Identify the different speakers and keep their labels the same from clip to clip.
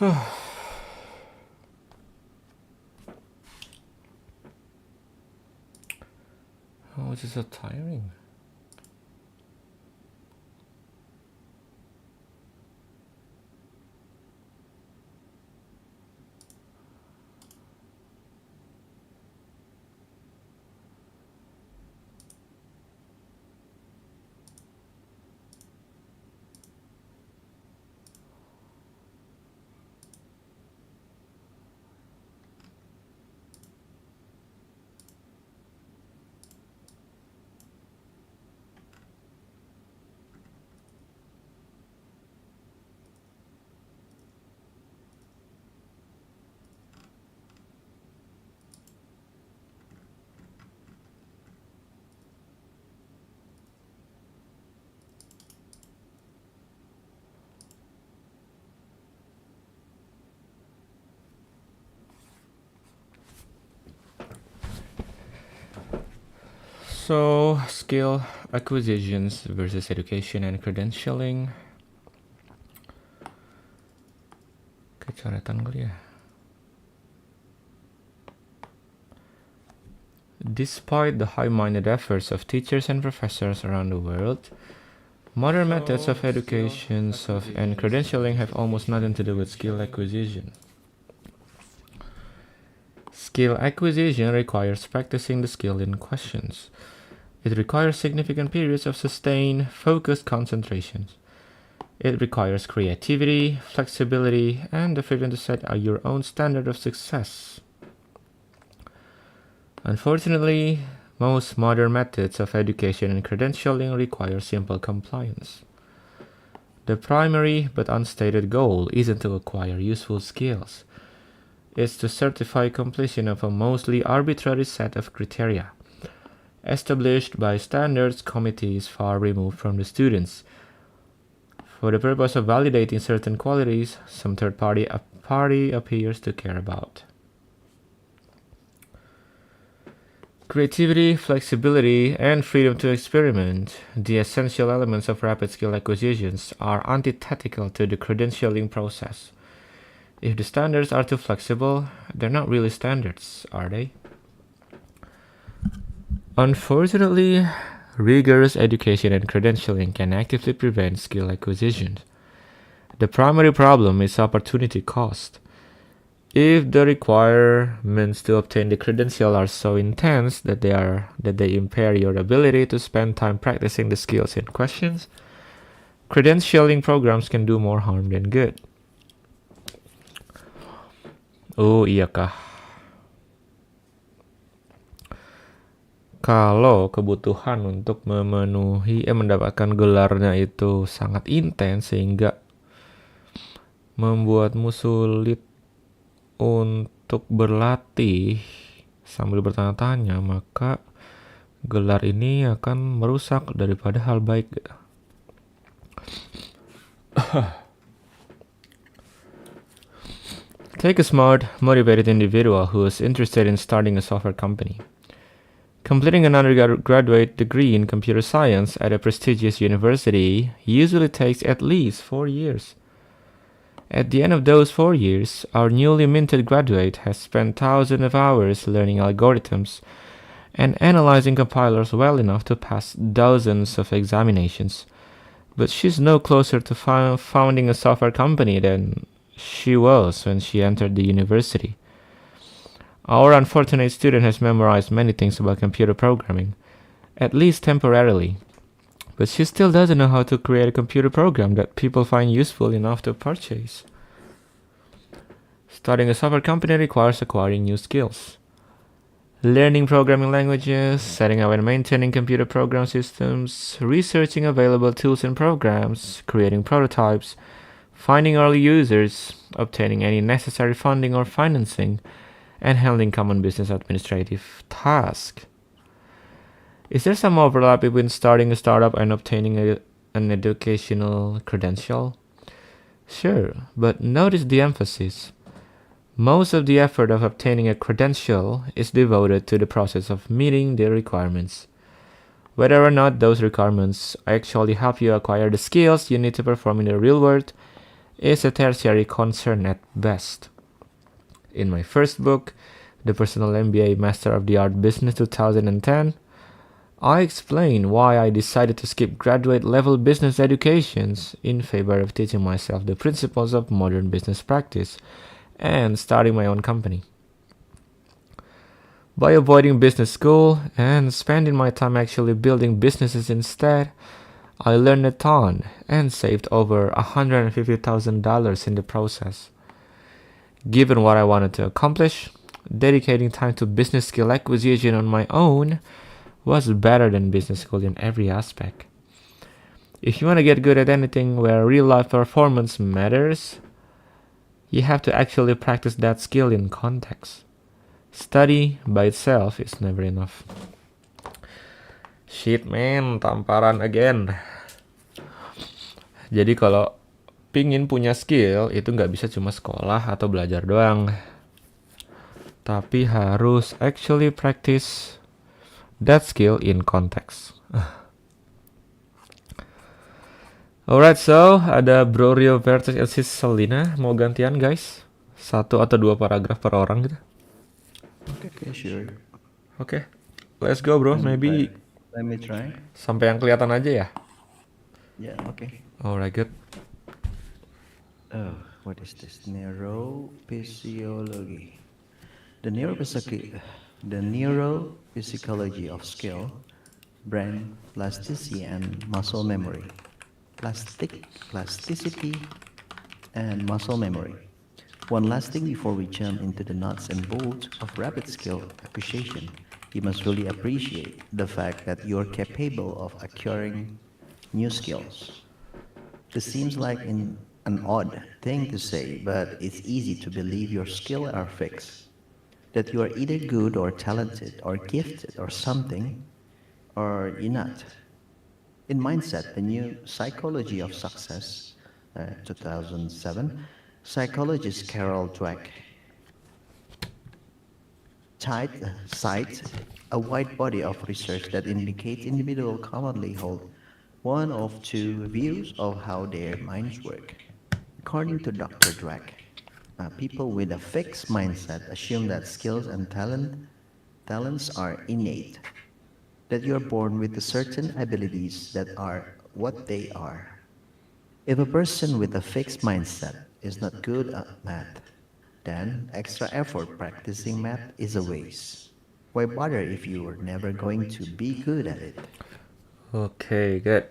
Speaker 1: Oh, it's so tiring. So, skill acquisitions versus education and credentialing. Kecoretan kali ya. Despite the high-minded efforts of teachers and professors around the world, modern methods of education and credentialing have almost nothing to do with skill acquisition. Skill acquisition requires practicing the skill in questions. It requires significant periods of sustained, focused concentration. It requires creativity, flexibility, and the freedom to set your own standard of success. Unfortunately, most modern methods of education and credentialing require simple compliance. The primary but unstated goal isn't to acquire useful skills. It's to certify completion of a mostly arbitrary set of criteria, established by standards committees far removed from the students. For the purpose of validating certain qualities some third party appears to care about. Creativity, flexibility, and freedom to experiment, the essential elements of rapid skill acquisitions, are antithetical to the credentialing process. If the standards are too flexible, they're not really standards, are they? Unfortunately, rigorous education and credentialing can actively prevent skill acquisition. The primary problem is opportunity cost. If the requirements to obtain the credential are so intense that they impair your ability to spend time practicing the skills in questions, credentialing programs can do more harm than good. Oh, iyakah? Kalau kebutuhan untuk mendapatkan gelarnya itu sangat intens sehingga membuatmu sulit untuk berlatih sambil bertanya-tanya, maka gelar ini akan merusak daripada hal baik. Take a smart, motivated individual who is interested in starting a software company. Completing an undergraduate degree in computer science at a prestigious university usually takes at least 4 years. At the end of those 4 years, our newly minted graduate has spent thousands of hours learning algorithms and analyzing compilers well enough to pass dozens of examinations. But she's no closer to founding a software company than she was when she entered the university. Our unfortunate student has memorized many things about computer programming, at least temporarily, but she still doesn't know how to create a computer program that people find useful enough to purchase. Starting a software company requires acquiring new skills. Learning programming languages, setting up and maintaining computer program systems, researching available tools and programs, creating prototypes, finding early users, obtaining any necessary funding or financing, and handling common business administrative tasks. Is there some overlap between starting a startup and obtaining an educational credential? Sure, but notice the emphasis. Most of the effort of obtaining a credential is devoted to the process of meeting the requirements. Whether or not those requirements actually help you acquire the skills you need to perform in the real world is a tertiary concern at best. In my first book, The Personal MBA Master of the Art Business 2010, I explain why I decided to skip graduate-level business educations in favor of teaching myself the principles of modern business practice and starting my own company. By avoiding business school and spending my time actually building businesses instead, I learned a ton and saved over $150,000 in the process. Given what I wanted to accomplish, dedicating time to business skill acquisition on my own was better than business school in every aspect. If you want to get good at anything where real-life performance matters, you have to actually practice that skill in context. Study by itself is never enough. Shit man, tamparan again. Jadi kalau pingin punya skill itu nggak bisa cuma sekolah atau belajar doang, tapi harus actually practice that skill in context. Alright, so ada Bro Rio versus Sis Selina. Mau gantian guys? 1 atau 2 paragraf per orang gitu.
Speaker 2: Okay, sure.
Speaker 1: Oke, let's go bro. Maybe
Speaker 2: Let me try.
Speaker 1: sampai yang kelihatan aja ya.
Speaker 2: Yeah, okay.
Speaker 1: Alright, good.
Speaker 2: Oh, what is this? Neurophysiology. The neurophysiology of skill, brain plasticity and muscle memory. Plasticity and muscle memory. One last thing before we jump into the nuts and bolts of rapid skill acquisition, you must really appreciate the fact that you're capable of acquiring new skills. This seems like an odd thing to say, but it's easy to believe your skills are fixed. That you are either good or talented or gifted or something, or you're not. In Mindset, the new psychology of success, 2007, psychologist Carol Dweck cites a wide body of research that indicates individuals commonly hold one of two views of how their minds work. According to Dr. Dweck, people with a fixed mindset assume that skills and talents are innate, that you are born with certain abilities that are what they are. If a person with a fixed mindset is not good at math, then extra effort practicing math is a waste. Why bother if you are never going to be good at it?
Speaker 1: Okay, good.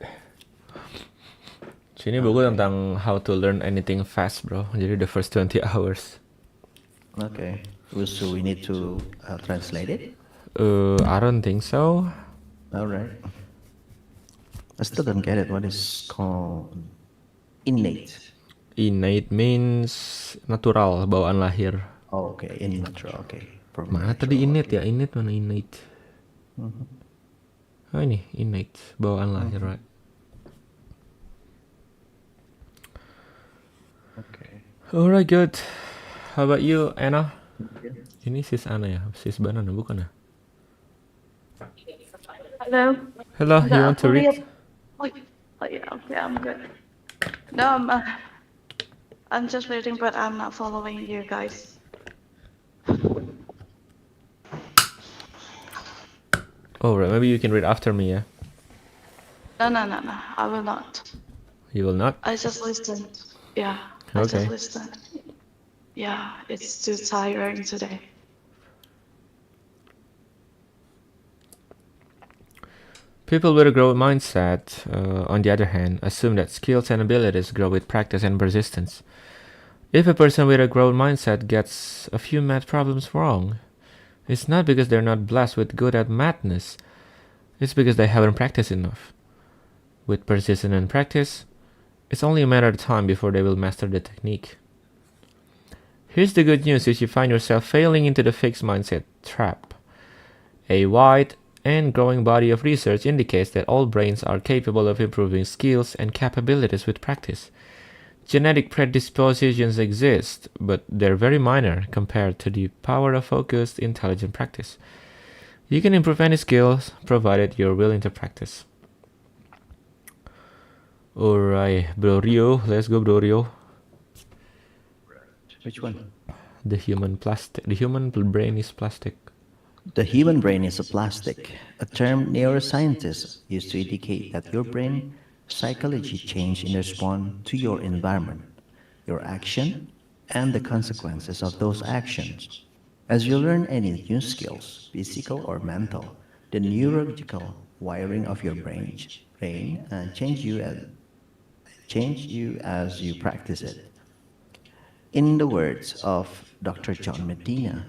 Speaker 1: Sini buku tentang how to learn anything fast, bro. Jadi the first 20 hours.
Speaker 2: Okay, so we need to translate it?
Speaker 1: I don't think so.
Speaker 2: All right. I still don't get it. What is called innate?
Speaker 1: Innate means natural, bawaan lahir.
Speaker 2: Oh, okay, innate. Okay.
Speaker 1: Mana tadi innate ya? Innate mana innate? Oh ini innate, bawaan lahir, right?
Speaker 2: Okay.
Speaker 1: Alright, good. How about you, Anna? Ini sis Anna ya? Sis Banana bukan ya?
Speaker 3: Hello.
Speaker 1: Hello, you want to read?
Speaker 3: Oh, yeah, okay, I'm good. No, I'm just reading, but I'm not following you guys.
Speaker 1: Alright, maybe you can read after me, yeah?
Speaker 3: No, I will not.
Speaker 1: You will not?
Speaker 3: I just listened. Yeah, I
Speaker 1: Okay.
Speaker 3: just listened. Yeah, it's too tiring today.
Speaker 1: People with a growth mindset, on the other hand, assume that skills and abilities grow with practice and persistence. If a person with a growth mindset gets a few math problems wrong, it's not because they're not blessed with good at madness, it's because they haven't practiced enough. With persistence and practice, it's only a matter of time before they will master the technique. Here's the good news if you find yourself failing into the fixed mindset trap. A wide and growing body of research indicates that all brains are capable of improving skills and capabilities with practice. Genetic predispositions exist, but they're very minor compared to the power of focused, intelligent practice. You can improve any skills, provided you're willing to practice. Alright, Bro Rio, let's go Bro Rio.
Speaker 2: Which one?
Speaker 1: The human brain is plastic.
Speaker 2: The human brain is a plastic, a term neuroscientists use to indicate that your brain psychology change in response to your environment, your action, and the consequences of those actions. As you learn any new skills, physical or mental, the neurological wiring of your brain change you as you practice it. In the words of Dr. John Medina,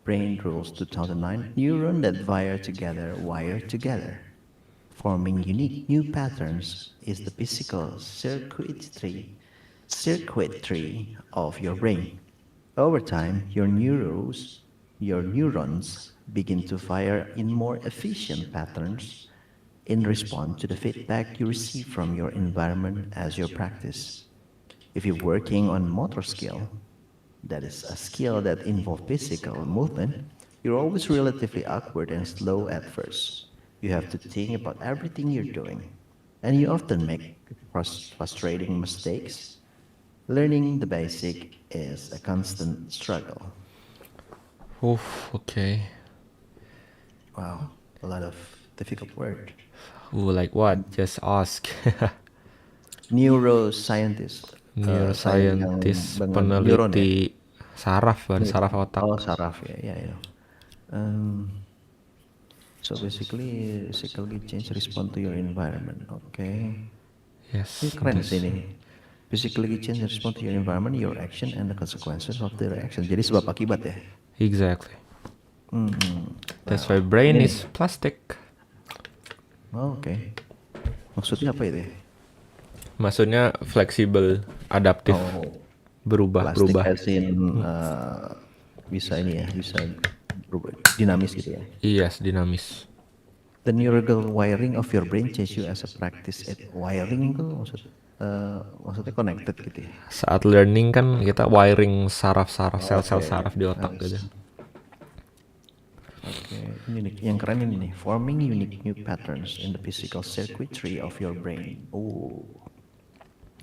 Speaker 2: Brain Rules 2009, neurons that wire together, forming unique new patterns is the physical circuitry of your brain. Over time, your neurons begin to fire in more efficient patterns in response to the feedback you receive from your environment as you practice. If you're working on motor skill, that is a skill that involves physical movement, you're always relatively awkward and slow at first. You have to think about everything you're doing, and you often make frustrating mistakes. Learning the basic is a constant struggle.
Speaker 1: Oof, okay.
Speaker 2: Wow, a lot of difficult word.
Speaker 1: Ooh, like what? Just ask.
Speaker 2: Neuroscientist, science yang
Speaker 1: Neuroscientist,
Speaker 2: dengan neuron ya.
Speaker 1: peneliti saraf otak.
Speaker 2: Oh, saraf ya, ya, ya. So basically, psychology change respond to your environment. Okay.
Speaker 1: Yes.
Speaker 2: Ini keren
Speaker 1: that's-
Speaker 2: sih ini. Physically change respond to your environment, your action, and the consequences of the reaction. Jadi sebab akibat ya.
Speaker 1: Exactly.
Speaker 2: Hmm.
Speaker 1: That's why brain
Speaker 2: Ini.
Speaker 1: is plastic.
Speaker 2: Oh, oke. Maksudnya apa itu?
Speaker 1: Maksudnya fleksibel, adaptif,
Speaker 2: Oh,
Speaker 1: berubah.
Speaker 2: plastik as in bisa ini ya, bisa berubah, dinamis gitu ya.
Speaker 1: Yes, dinamis.
Speaker 2: The neural wiring of your brain change you as a practice at wiring tuh maksudnya connected gitu ya.
Speaker 1: Saat learning kan kita wiring saraf-saraf, sel-sel
Speaker 2: Oke.
Speaker 1: saraf di otak gitu.
Speaker 2: Oke, ini yang keren ini nih, forming unique new patterns in the physical circuitry of your brain. Oh,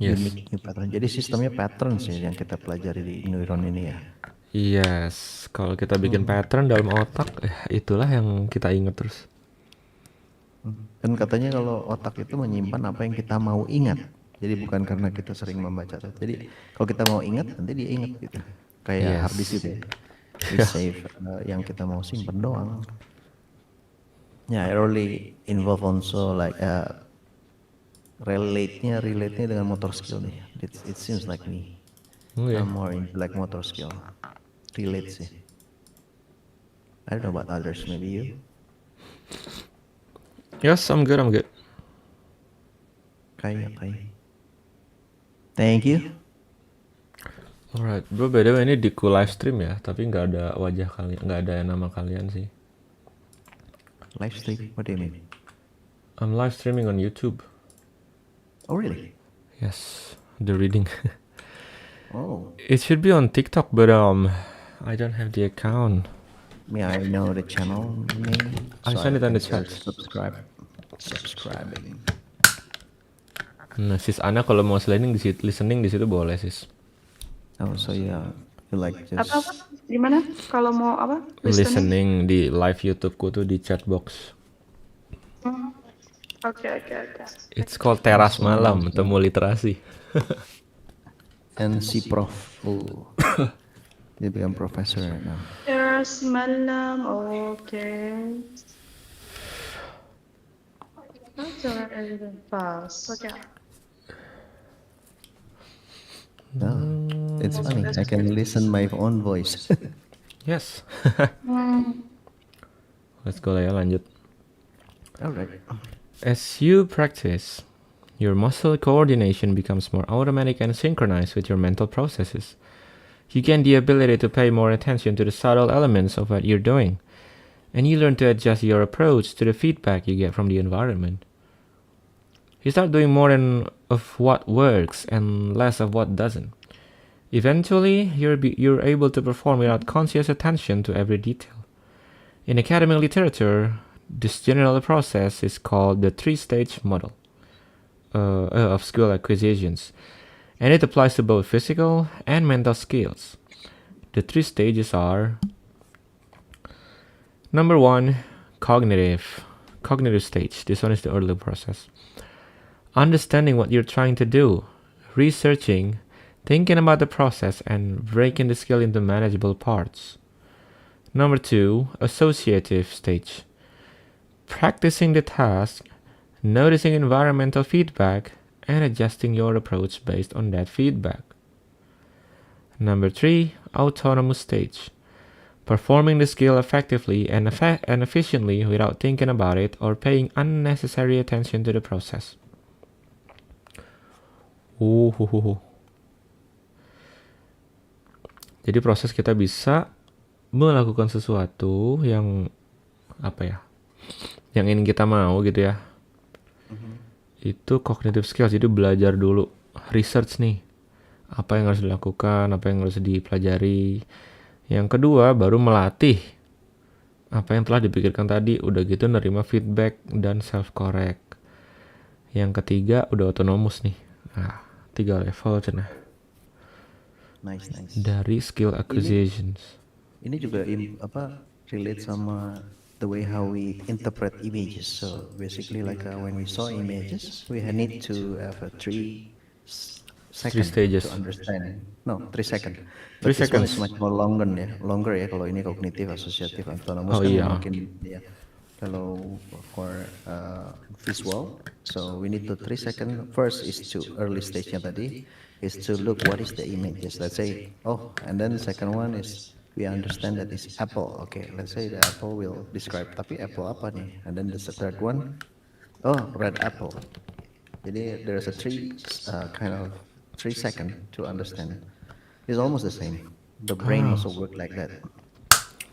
Speaker 1: Yes.
Speaker 2: unique new pattern. Jadi sistemnya patterns ya yang kita pelajari di neuron ini ya.
Speaker 1: Yes, kalau kita bikin pattern dalam otak, itulah yang kita ingat terus.
Speaker 2: Dan katanya kalau otak itu menyimpan apa yang kita mau ingat. Jadi bukan karena kita sering membaca. Jadi kalau kita mau ingat, nanti dia ingat gitu. Kayak
Speaker 1: Yes.
Speaker 2: hard disk itu ya. We save yang kita mau simpen doang. Ya, it really involve also like relate-nya dengan motor skill nih. It seems like me.
Speaker 1: Oh ya.
Speaker 2: I'm more into like motor skill. Relate sih. I don't know about others, maybe you.
Speaker 1: Yes, I'm good.
Speaker 2: Okay. Thank you.
Speaker 1: Alright, bro, by the way ini di live stream ya, tapi nggak ada wajah kalian, nggak ada nama kalian sih.
Speaker 2: Live stream, what do you mean?
Speaker 1: I'm live streaming on YouTube.
Speaker 2: Oh really?
Speaker 1: Yes, the reading.
Speaker 2: Oh,
Speaker 1: It should be on TikTok, but I don't have the account.
Speaker 2: may I know the channel name?
Speaker 1: I
Speaker 2: So
Speaker 1: send it on
Speaker 2: can
Speaker 1: the chat.
Speaker 2: Subscribing.
Speaker 1: Nah, sis Ana kalau mau listening di situ boleh sis.
Speaker 2: Oh, so you like just
Speaker 3: Apa? Gimana? Kalau mau apa?
Speaker 1: Listening di live YouTubeku tuh di chat box.
Speaker 3: Oke.
Speaker 1: It's called TERAS Malam, Temu Literasi.
Speaker 2: NC Prof. Oh. Dia bilang professor now.
Speaker 3: TERAS malam. Oke. Jangan editing fast. Oke.
Speaker 2: Oh, it's funny. I can listen my own voice.
Speaker 1: Yes. Let's go lah ya, lanjut.
Speaker 2: Alright.
Speaker 1: As you practice, your muscle coordination becomes more automatic and synchronized with your mental processes. You gain the ability to pay more attention to the subtle elements of what you're doing, and you learn to adjust your approach to the feedback you get from the environment. You start doing more of what works and less of what doesn't. Eventually, you're able to perform without conscious attention to every detail. In academic literature, this general process is called the three-stage model of skill acquisitions, and it applies to both physical and mental skills. The three stages are: number one, cognitive stage. This one is the early process. Understanding what you're trying to do, researching, thinking about the process, and breaking the skill into manageable parts. Number two, associative stage. Practicing the task, noticing environmental feedback, and adjusting your approach based on that feedback. Number three, autonomous stage. Performing the skill effectively and efficiently without thinking about it or paying unnecessary attention to the process. Jadi proses kita bisa melakukan sesuatu yang apa ya? Yang ingin kita mau gitu ya. Itu cognitive skills. Jadi belajar dulu, research nih. Apa yang harus dilakukan, apa yang harus dipelajari. Yang kedua baru melatih apa yang telah dipikirkan tadi, udah gitu nerima feedback dan self correct. Yang ketiga udah autonomous nih. Nah, 3 level cenah.
Speaker 2: Nice.
Speaker 1: Dari skill acquisitions.
Speaker 2: Ini juga relate sama the way how we interpret images. So basically, like when we saw images, we need to have a 3
Speaker 1: stages
Speaker 2: to understand. No, 3 seconds.
Speaker 1: 3
Speaker 2: This one is
Speaker 1: seconds.
Speaker 2: much more longer ya. Kalau ini kognitif, asosiatif, autonomous
Speaker 1: Oh
Speaker 2: kan
Speaker 1: iya.
Speaker 2: mungkin ya. Kalau for visual, so we need to 3 seconds. First is to early stage-nya tadi is to look what is the images. Let's say, and then the second one is we understand that is apple. Okay, let's say the apple will describe. Tapi apple apa nih? And then the third one, red apple. Jadi there's a 3 second to understand. It's almost the same. The brain also work like that.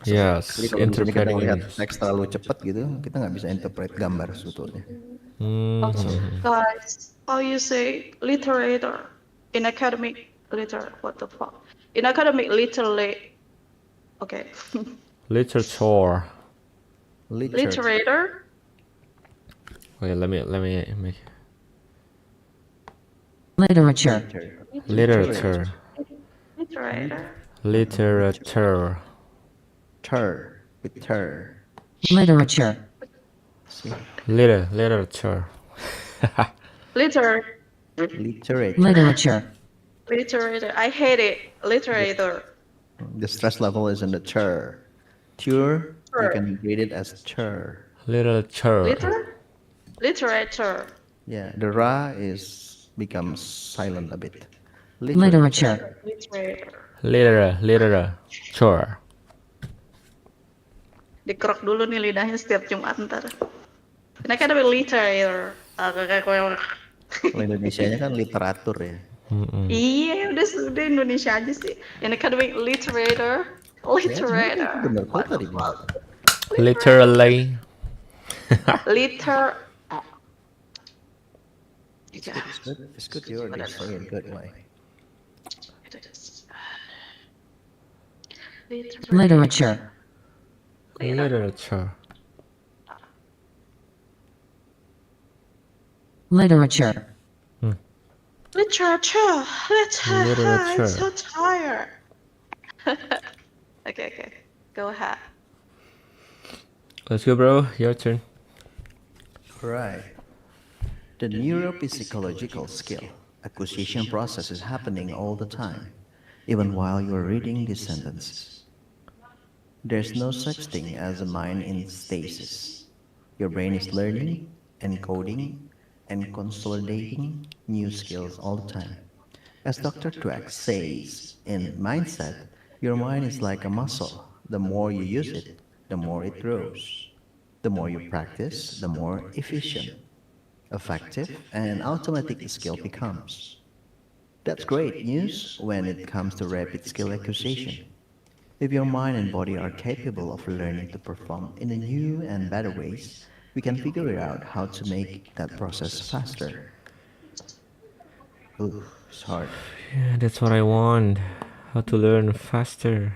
Speaker 1: Yes,
Speaker 2: Jadi kalau misalnya kita
Speaker 1: interpreting
Speaker 2: lihat
Speaker 1: images.
Speaker 2: teks terlalu cepat gitu, kita nggak bisa interpret gambar sebetulnya.
Speaker 3: Guys, how you say literator in academic liter? What the fuck? In academic literally. Okay.
Speaker 1: Literature.
Speaker 3: Literator.
Speaker 1: Wait, let me make
Speaker 4: Literature.
Speaker 1: literature.
Speaker 3: Literator.
Speaker 2: With ter.
Speaker 4: Literature.
Speaker 2: See?
Speaker 1: Literature.
Speaker 3: Literator.
Speaker 4: Literature.
Speaker 3: Literator. I hate it. Literator.
Speaker 2: The stress level is in the ter. Ture, you can read it as ter.
Speaker 1: Literature.
Speaker 3: Literature.
Speaker 2: Yeah, the ra becomes silent a bit.
Speaker 4: Literature.
Speaker 3: Literator.
Speaker 1: Literature.
Speaker 3: Dikerok dulu nih lidahnya setiap Jumat ntar. Ini kan ada literator.
Speaker 2: Kalau Indonesianya kan literatur ya.
Speaker 3: Iya, udah Indonesia aja sih. Ini kan ada literator. Literator.
Speaker 2: Bener kok tadi.
Speaker 1: Literally.
Speaker 3: Liter.
Speaker 2: It's good. You already say it good way.
Speaker 4: Literature.
Speaker 1: Literature.
Speaker 4: Literature.
Speaker 3: Literature.
Speaker 1: Literature.
Speaker 3: I'm so tired. Okay. Go ahead.
Speaker 1: Let's go, bro. Your turn.
Speaker 2: Right. The neuropsychological skill acquisition process is happening all the time, even while you are reading these sentences. There's no such thing as a mind in stasis. Your brain is learning, encoding, and consolidating new skills all the time. As Dr. Dweck says in Mindset, your mind is like a muscle. The more you use it, the more it grows. The more you practice, the more efficient, effective, and automatic the skill becomes. That's great news when it comes to rapid skill acquisition. If your mind and body are capable of learning to perform in new and better ways, we can figure out how to make that process faster. Ooh, it's hard.
Speaker 1: Yeah, that's what I want. How to learn faster.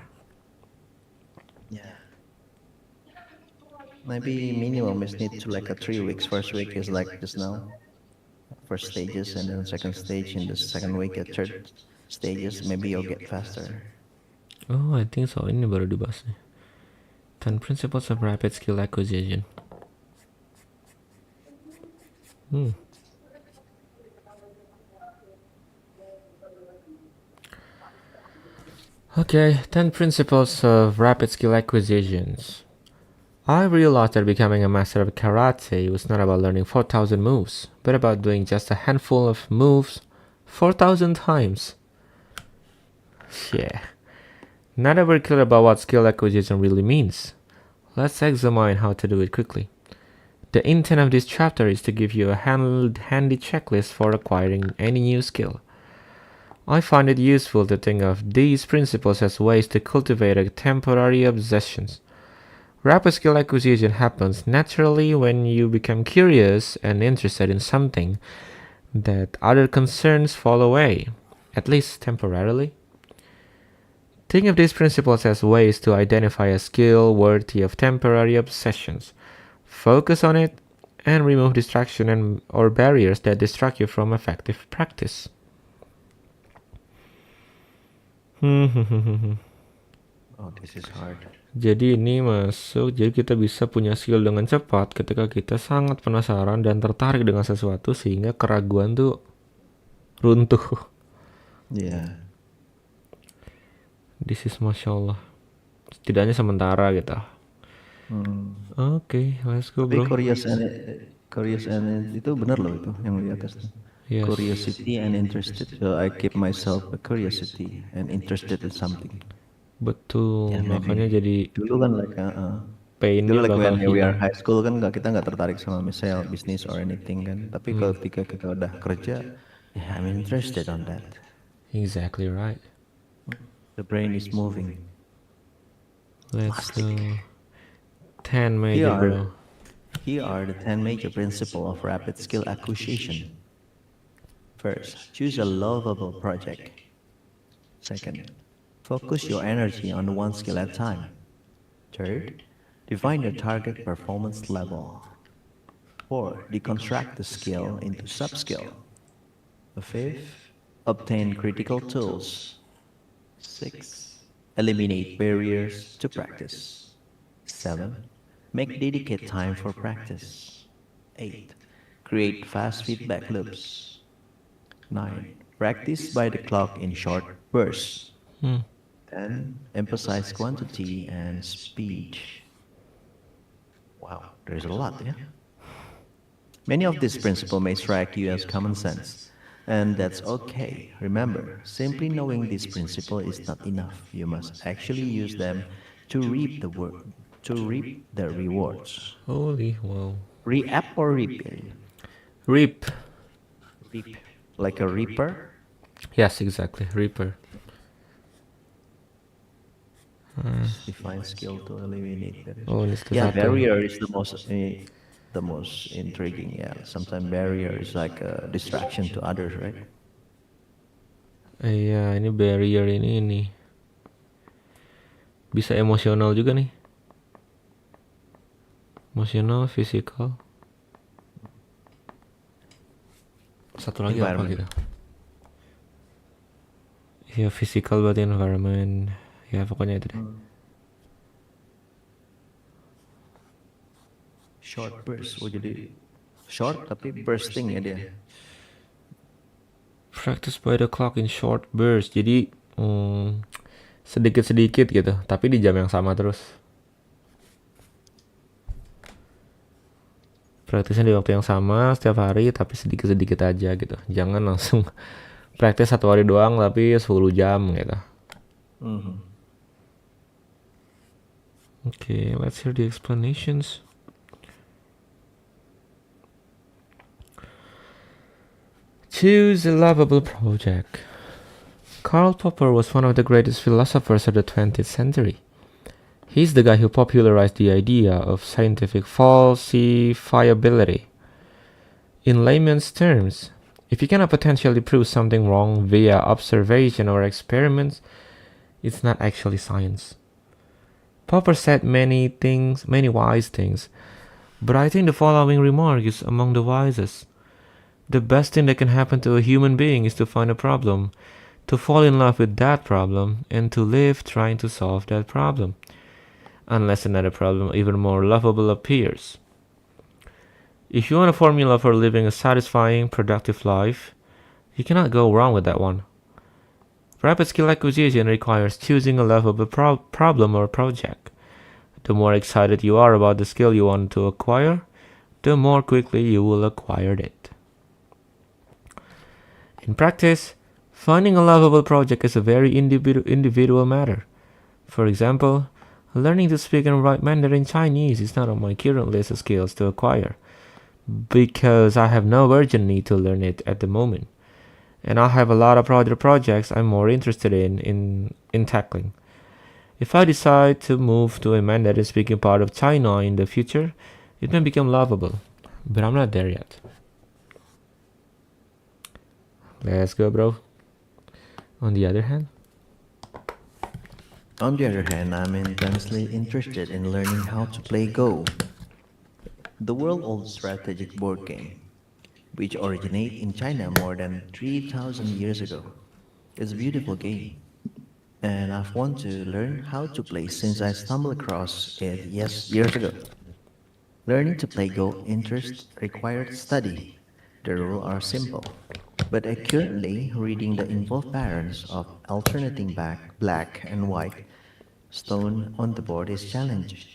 Speaker 2: Yeah. Maybe minimum is need to like a 3 weeks. First week is like just now. First stages, and then second stage in the second week at third stages. Maybe you'll get faster.
Speaker 1: Oh, I think so. Ini baru dibahas nih. 10 Principles of Rapid Skill Acquisition. Okay, 10 Principles of Rapid Skill Acquisitions. I realized that becoming a master of karate was not about learning 4,000 moves, but about doing just a handful of moves 4,000 times. Yeah. Now that we're clear about what skill acquisition really means, let's examine how to do it quickly. The intent of this chapter is to give you a handy checklist for acquiring any new skill. I find it useful to think of these principles as ways to cultivate a temporary obsessions. Rapid skill acquisition happens naturally when you become curious and interested in something that other concerns fall away, at least temporarily. Think of these principles as ways to identify a skill worthy of temporary obsessions. Focus on it and remove distraction or barriers that distract you from effective practice.
Speaker 2: Oh, this is hard.
Speaker 1: Jadi ini masuk, jadi kita bisa punya skill dengan cepat ketika kita sangat penasaran dan tertarik dengan sesuatu sehingga keraguan tuh runtuh.
Speaker 2: Yeah.
Speaker 1: This is Masya Allah. Setidaknya sementara gitu. Oke, let's go
Speaker 2: Tapi
Speaker 1: bro.
Speaker 2: curious and itu benar loh itu yang di atas.
Speaker 1: Yes.
Speaker 2: Curiosity and interested. So I keep myself a curiosity and interested in something.
Speaker 1: Betul,
Speaker 2: Yeah,
Speaker 1: makanya jadi
Speaker 2: dulu kan like
Speaker 1: painnya
Speaker 2: dulu like
Speaker 1: bakal
Speaker 2: when we are
Speaker 1: hilang.
Speaker 2: high school kan kita nggak tertarik sama misal bisnis or anything kan. Tapi ketika kita udah kerja, yeah, I'm interested on that.
Speaker 1: Exactly right.
Speaker 2: The brain is moving.
Speaker 1: Let's go. 10 major bro.
Speaker 2: Here are the 10 major principles of rapid skill acquisition. First, choose a lovable project. Second, focus your energy on one skill at a time. Third, define your target performance level. 4. Deconstruct the skill into sub-skill. 5. Obtain critical tools. 6. Eliminate barriers to practice. 7. Make dedicated time for practice. 8. Create fast feedback loops. 9. Practice by the clock in short bursts. 10. Emphasize quantity and speed. Wow, there's a lot, yeah? Many of these principles may strike you as common sense, and that's okay. Remember, simply knowing this principle is not enough. You must actually use them to reap the rewards.
Speaker 1: Holy wow.
Speaker 2: Reap or reap?
Speaker 1: Reap.
Speaker 2: Reap. Like a reaper?
Speaker 1: Yes, exactly. Reaper.
Speaker 2: Define skill to eliminate barriers.
Speaker 1: Oh, ini satu.
Speaker 2: Yeah, barrier is the most intriguing. Yeah, sometimes barrier is like a distraction to others, right?
Speaker 1: Iya, ini barrier ini. Bisa emosional juga nih. Emosional, physical. Satu lagi apa gitu? Ya, physical berarti environment. Ya, pokoknya itu deh.
Speaker 2: Short burst. Oh, jadi short tapi bursting ya dia.
Speaker 1: Practice by the clock in short burst. Jadi sedikit-sedikit gitu, tapi di jam yang sama terus. Praktisnya di waktu yang sama setiap hari, tapi sedikit-sedikit aja gitu. Jangan langsung praktis 1 hari doang tapi 10 jam gitu. Okay, let's hear the explanations. Choose a lovable project. Karl Popper was one of the greatest philosophers of the 20th century. He's the guy who popularized the idea of scientific falsifiability. In layman's terms, if you cannot potentially prove something wrong via observation or experiments, it's not actually science. Popper said many wise things, but I think the following remark is among the wisest. The best thing that can happen to a human being is to find a problem, to fall in love with that problem, and to live trying to solve that problem, unless another problem even more lovable appears. If you want a formula for living a satisfying, productive life, you cannot go wrong with that one. Rapid skill acquisition requires choosing a lovable problem or project. The more excited you are about the skill you want to acquire, the more quickly you will acquire it. In practice, finding a lovable project is a very individual matter. For example, learning to speak and write Mandarin Chinese is not on my current list of skills to acquire, because I have no urgent need to learn it at the moment. And I have a lot of other projects I'm more interested in tackling. If I decide to move to a Mandarin speaking part of China in the future, it may become lovable, but I'm not there yet. Let's go, bro. On the other hand,
Speaker 2: I'm intensely interested in learning how to play Go, the world-old strategic board game, which originated in China more than 3,000 years ago. It's a beautiful game, and I've wanted to learn how to play since I stumbled across it years ago. Learning to play Go interest required study. The rules are simple, but accurately reading the involved patterns of alternating back, black and white stone on the board is challenging.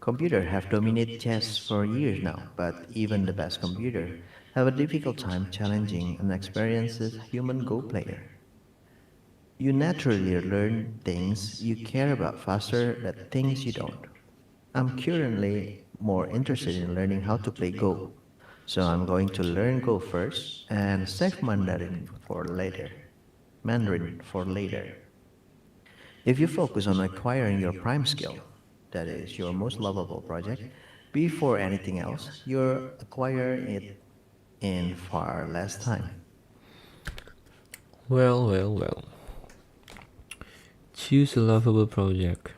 Speaker 2: Computers have dominated chess for years now, but even the best computer have a difficult time challenging an experienced human Go player. You naturally learn things you care about faster than things you don't. I'm currently more interested in learning how to play Go, so I'm going to learn Go first and save Mandarin for later. Mandarin for later. If you focus on acquiring your prime skill, that is your most lovable project, before anything else, you're acquiring it in far less time.
Speaker 1: well. Choose a lovable project.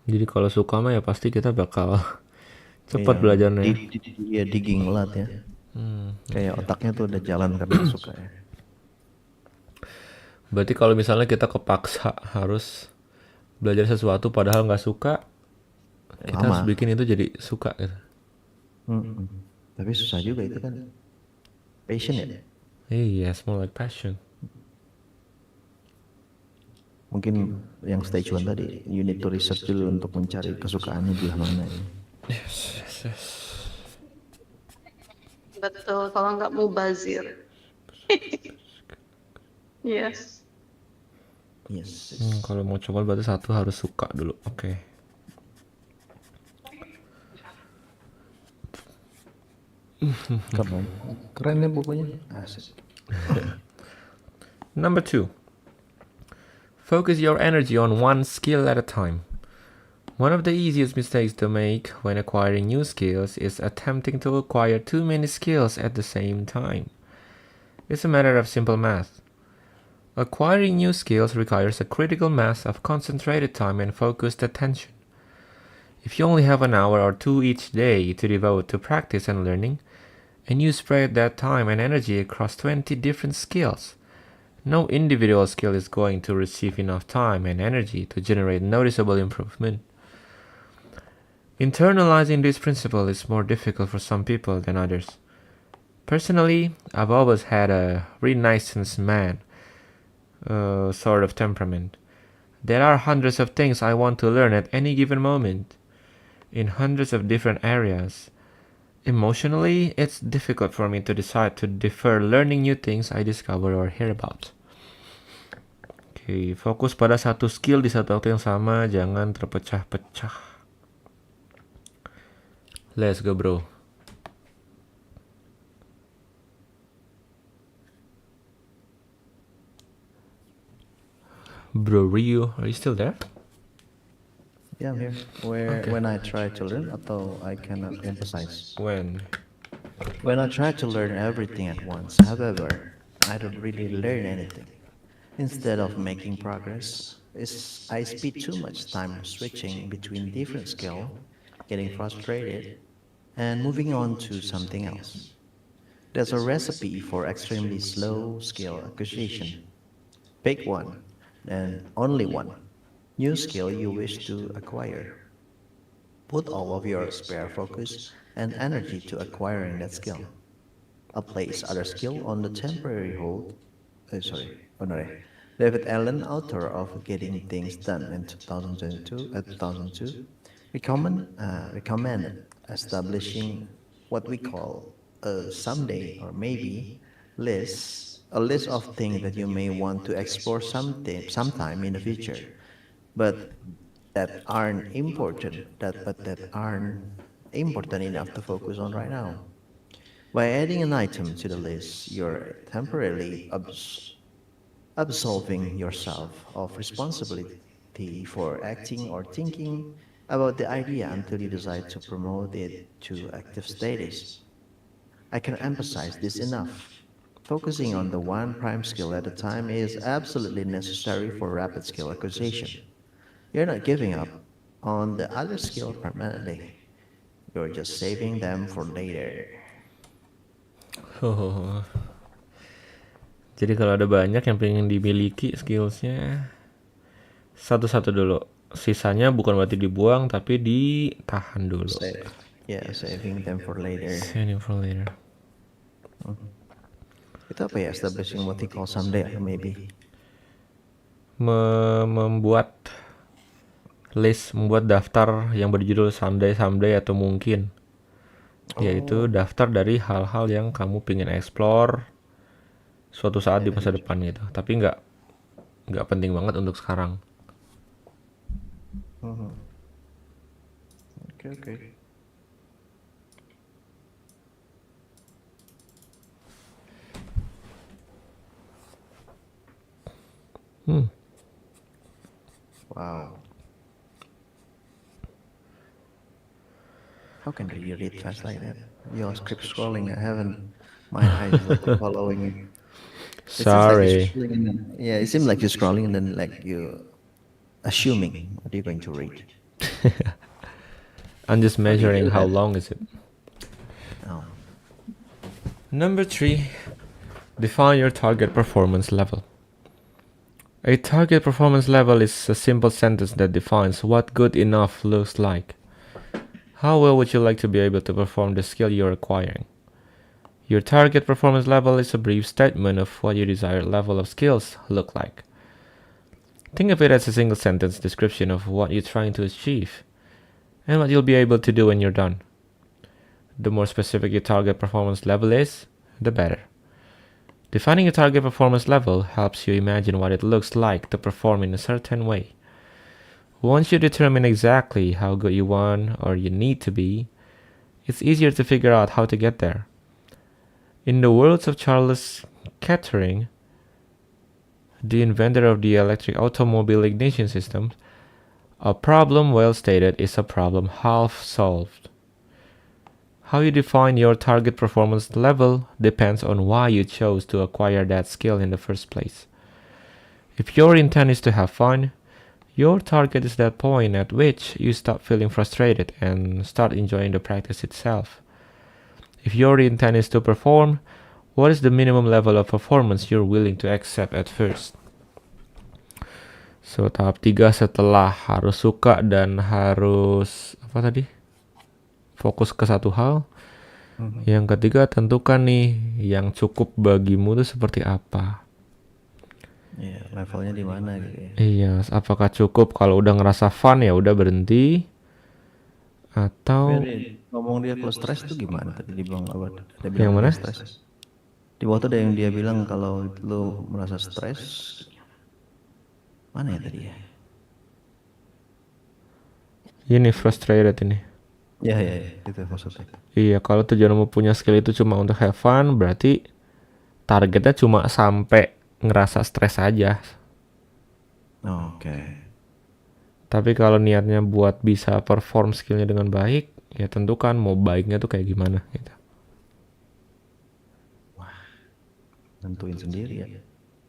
Speaker 1: Jadi kalau suka mah ya pasti kita bakal cepat
Speaker 2: Iya,
Speaker 1: belajarnya.
Speaker 2: Dia digging a lot ya. Kayak otaknya tuh udah jalan karena suka ya.
Speaker 1: Berarti kalau misalnya kita kepaksa harus belajar sesuatu padahal nggak suka, kita harus
Speaker 2: Lama.
Speaker 1: bikin itu jadi suka gitu.
Speaker 2: Tapi susah juga itu kan. Passion ya.
Speaker 1: Yes, more like passion.
Speaker 2: Mungkin yang stage 1 tadi, you need to research dulu untuk mencari kesukaannya di mana ya.
Speaker 1: Yes.
Speaker 3: Betul, kalau nggak mubazir. Yes.
Speaker 2: Yes.
Speaker 1: Kalau mau coba berarti satu harus suka dulu. Oke.
Speaker 2: Keren ya bukunya. Asik.
Speaker 1: Number 2. Focus your energy on one skill at a time. One of the easiest mistakes to make when acquiring new skills is attempting to acquire too many skills at the same time. It's a matter of simple math. Acquiring new skills requires a critical mass of concentrated time and focused attention. If you only have an hour or two each day to devote to practice and learning, and you spread that time and energy across 20 different skills, no individual skill is going to receive enough time and energy to generate noticeable improvement. Internalizing this principle is more difficult for some people than others. Personally, I've always had a Renaissance man sort of temperament. There are hundreds of things I want to learn at any given moment, in hundreds of different areas. Emotionally, it's difficult for me to decide to defer learning new things I discover or hear about. Oke, fokus pada satu skill di satu waktu yang sama, jangan terpecah-pecah. Let's go, bro. Bro Rio, are you still there?
Speaker 2: Yeah, I'm here. When I try to learn atau I cannot emphasize.
Speaker 1: When?
Speaker 2: When I try to learn everything at once, however, I don't really learn anything. Instead of making progress, I spend too much time switching between different skills, getting frustrated, and moving on to something else. There's a recipe for extremely slow skill acquisition. Pick one, and only one, new skill you wish to acquire. Put all of your spare focus and energy to acquiring that skill. Place other skill on the temporary hold. Sorry, oh no, David Allen, author of Getting Things Done in 2002, recommended establishing what we call a someday or maybe a list of things that you may want to explore sometime in the future, but that aren't important enough to focus on right now. By adding an item to the list, you're temporarily absolving yourself of responsibility for acting or thinking about the idea until you decide to promote it to active status. I can emphasize this enough. Focusing on the one prime skill at a time is absolutely necessary for rapid skill acquisition. You're not giving up on the other skill permanently. You're just saving them for later.
Speaker 1: Oh, jadi kalau ada banyak yang pengen dimiliki skillsnya, satu-satu dulu. Sisanya bukan berarti dibuang, tapi ditahan dulu.
Speaker 2: Saving them for later.
Speaker 1: Saving for later.
Speaker 2: Itu apa ya? Establishing what we call someday, maybe.
Speaker 1: Membuat list, membuat daftar yang berjudul someday atau mungkin. Yaitu daftar dari hal-hal yang kamu pengen explore suatu saat di masa depan gitu. Tapi nggak penting banget untuk sekarang.
Speaker 2: Oke. Wow. How can you read fast like that? Your script scrolling. I haven't. My eyes like following it.
Speaker 1: Sorry.
Speaker 2: It seems like you're scrolling and then like you assuming what you're going to read.
Speaker 1: I'm just measuring how long is it.
Speaker 2: Oh.
Speaker 1: Number 3, define your target performance level. A target performance level is a simple sentence that defines what good enough looks like. How well would you like to be able to perform the skill you're acquiring? Your target performance level is a brief statement of what your desired level of skills look like. Think of it as a single sentence description of what you're trying to achieve and what you'll be able to do when you're done. The more specific your target performance level is, the better. Defining a target performance level helps you imagine what it looks like to perform in a certain way. Once you determine exactly how good you want or you need to be, it's easier to figure out how to get there. In the words of Charles Kettering, the inventor of the electric automobile ignition system, a problem well stated is a problem half solved. How you define your target performance level depends on why you chose to acquire that skill in the first place. If your intent is to have fun, your target is that point at which you stop feeling frustrated and start enjoying the practice itself. If your intent is to perform, what is the minimum level of performance you're willing to accept at first? So, tahap 3 setelah harus suka dan harus fokus ke satu hal. Yang ketiga, tentukan nih yang cukup bagimu itu seperti apa.
Speaker 2: Levelnya di mana gitu ya.
Speaker 1: Iya, apakah cukup kalau udah ngerasa fun ya udah berhenti? Atau
Speaker 2: ngomong dia kalau stres tuh gimana tadi dibilang apa?
Speaker 1: Yang mana?
Speaker 2: Stres. Di bawah tuh ada yang dia bilang kalau lu merasa stres. Mana ya tadi ya?
Speaker 1: Ini frustrated ini.
Speaker 2: Ya, itu maksudnya.
Speaker 1: Iya, kalau tujuanmu punya skill itu cuma untuk have fun, berarti targetnya cuma sampai ngerasa stres aja.
Speaker 2: Oke.
Speaker 1: Tapi kalau niatnya buat bisa perform skillnya dengan baik, ya tentukan mau baiknya tuh kayak gimana gitu.
Speaker 2: Wah, tentuin sendiri ya.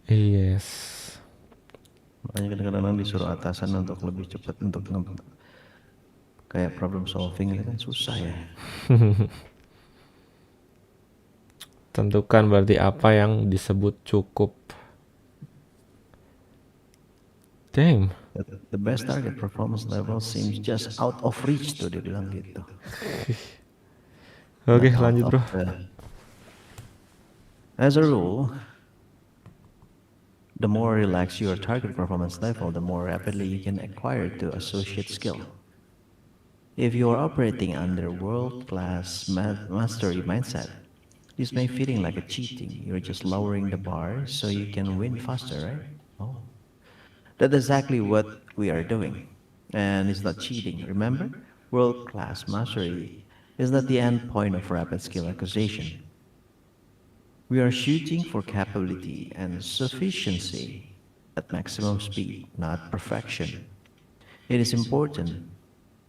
Speaker 1: Yes.
Speaker 2: Makanya kadang-kadang disuruh atasan untuk lebih cepat untuk kayak problem solving itu kan susah ya.
Speaker 1: Tentukan berarti apa yang disebut cukup. Damn.
Speaker 2: The best target performance level seems just out of reach tuh dia bilang gitu.
Speaker 1: Oke,
Speaker 2: Not out
Speaker 1: lanjut
Speaker 2: of
Speaker 1: bro.
Speaker 2: As a rule, the more relaxed your target performance level, the more rapidly you can acquire to associate skill. If you are operating under world-class mastery mindset, this may feeling like a cheating. You're just lowering the bar so you can win faster, right? Oh, that's exactly what we are doing. And it's not cheating. Remember, world-class mastery is not the end point of rapid skill acquisition. We are shooting for capability and sufficiency at maximum speed, not perfection. It is important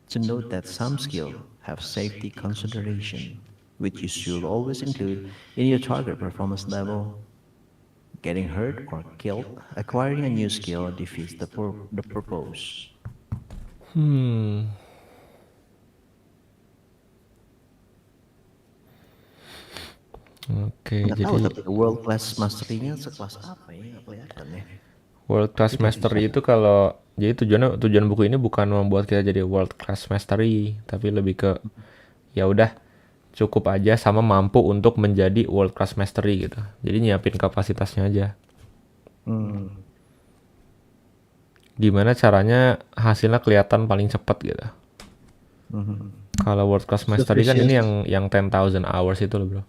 Speaker 2: to note that some skills have safety consideration, which you should always include in your target performance level. Getting hurt or killed, acquiring a new skill defeats the purpose.
Speaker 1: Oke,
Speaker 2: Nggak tahu
Speaker 1: jadi
Speaker 2: tapi world class mastery-nya sekelas apa ya? Nggak kelihatan ya.
Speaker 1: world class
Speaker 2: Itu
Speaker 1: mastery
Speaker 2: susah.
Speaker 1: itu kalau jadi tujuan buku ini bukan membuat kita jadi world class mastery, tapi lebih ke ya udah cukup aja sama mampu untuk menjadi world class mastery gitu. Jadi nyiapin kapasitasnya aja.
Speaker 2: Hmm.
Speaker 1: Gimana caranya hasilnya kelihatan paling cepat gitu.
Speaker 2: Mhm.
Speaker 1: Kalau world class mastery kan ini
Speaker 2: Sufficiency.
Speaker 1: yang 10,000 hours itu loh bro.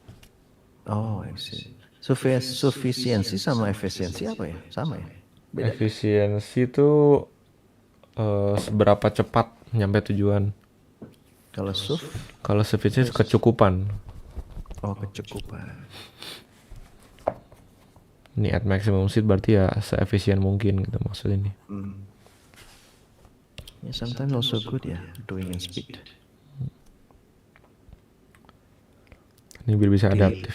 Speaker 2: Oh, I see. Sufficiency sama efisiensi apa ya? Sama ya? Beda.
Speaker 1: Efisiensi itu seberapa cepat nyampe tujuan.
Speaker 2: Kalau
Speaker 1: Kalau sufficiency kecukupan.
Speaker 2: oh kecukupan.
Speaker 1: Ini at maximum speed berarti ya seefisien mungkin gitu maksud ini.
Speaker 2: Yeah, sometimes also good ya doing in speed.
Speaker 1: Ini biar bisa
Speaker 2: Di-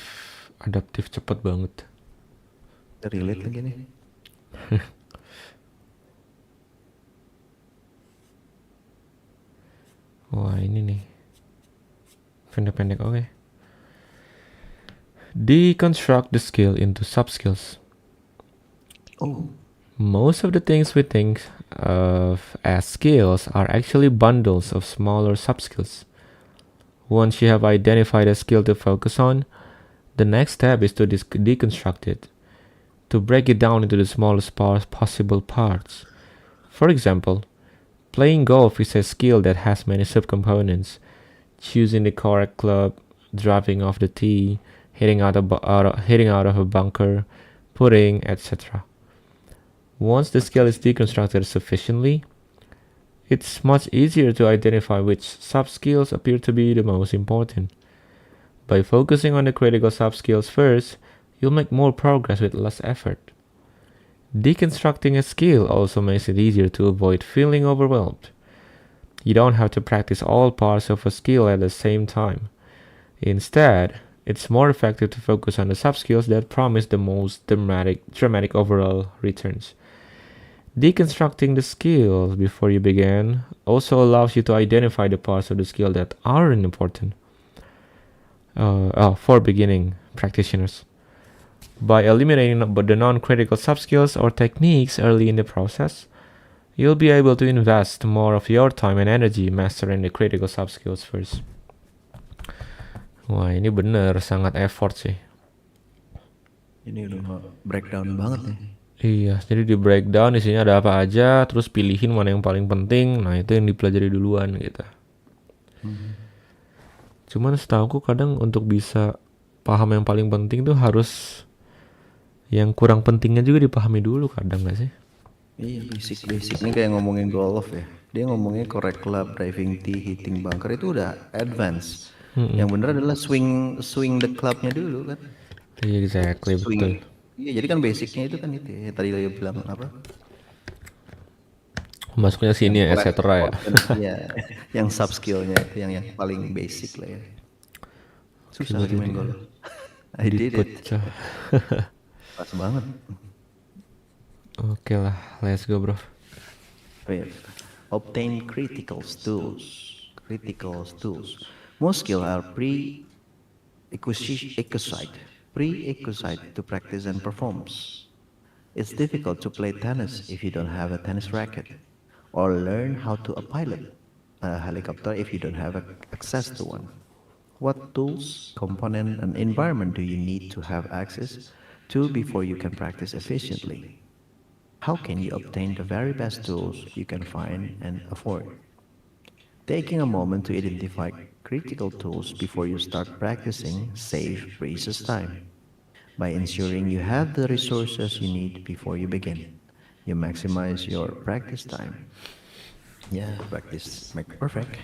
Speaker 1: adaptif cepet banget.
Speaker 2: Relate lagi nih.
Speaker 1: Wah ini nih pendek-pendek oke. Deconstruct the skill into sub-skills.
Speaker 2: Oh,
Speaker 1: Most of the things we think of as skills are actually bundles of smaller sub-skills. Once you have identified a skill to focus on, the next step is to deconstruct it, to break it down into the smallest possible parts. For example, playing golf is a skill that has many subcomponents. Choosing the correct club, driving off the tee, hitting out of a bunker, putting, etc. Once the skill is deconstructed sufficiently, it's much easier to identify which sub-skills appear to be the most important. By focusing on the critical sub-skills first, you'll make more progress with less effort. Deconstructing a skill also makes it easier to avoid feeling overwhelmed. You don't have to practice all parts of a skill at the same time. Instead, it's more effective to focus on the sub-skills that promise the most dramatic overall returns. Deconstructing the skills before you begin also allows you to identify the parts of the skill that aren't important for beginning practitioners. By eliminating the non-critical sub-skills or techniques early in the process, you'll be able to invest more of your time and energy mastering the critical sub-skills first. Wah, ini bener sangat effort sih.
Speaker 2: ini udah breakdown banget nih.
Speaker 1: Iya, jadi di breakdown isinya ada apa aja, terus pilihin mana yang paling penting, nah itu yang dipelajari duluan gitu. Cuman setahuku kadang untuk bisa paham yang paling penting tuh harus yang kurang pentingnya juga dipahami dulu kadang gak sih?
Speaker 2: Iya, basic. Ini kayak ngomongin golf ya. Dia ngomongin correct club, driving tee, hitting bunker itu udah advance. Yang bener adalah swing the clubnya dulu kan.
Speaker 1: Iya, exactly, betul.
Speaker 2: Iya, jadi kan basicnya itu kan itu ya. Tadi lo bilang apa?
Speaker 1: Masuknya sini ya, etc. ya.
Speaker 2: Iya, yang sub skillnya itu yang paling basic lah ya. Susah lagi main golf. I did it.
Speaker 1: Dipecah.
Speaker 2: Pas banget.
Speaker 1: Oke lah, let's go bro.
Speaker 2: Wait. Obtain critical tools. Most skills are pre-acquisite. prerequisite to practice and performance. It's difficult to play tennis if you don't have a tennis racket, or learn how to pilot a helicopter if you don't have access to one. What tools, component, and environment do you need to have access to before you can practice efficiently? How can you obtain the very best tools you can find and afford? Taking a moment to identify critical tools before you start practicing save precious time. By ensuring you have the resources you need before you begin, you maximize your practice time. Yeah, practice make perfect.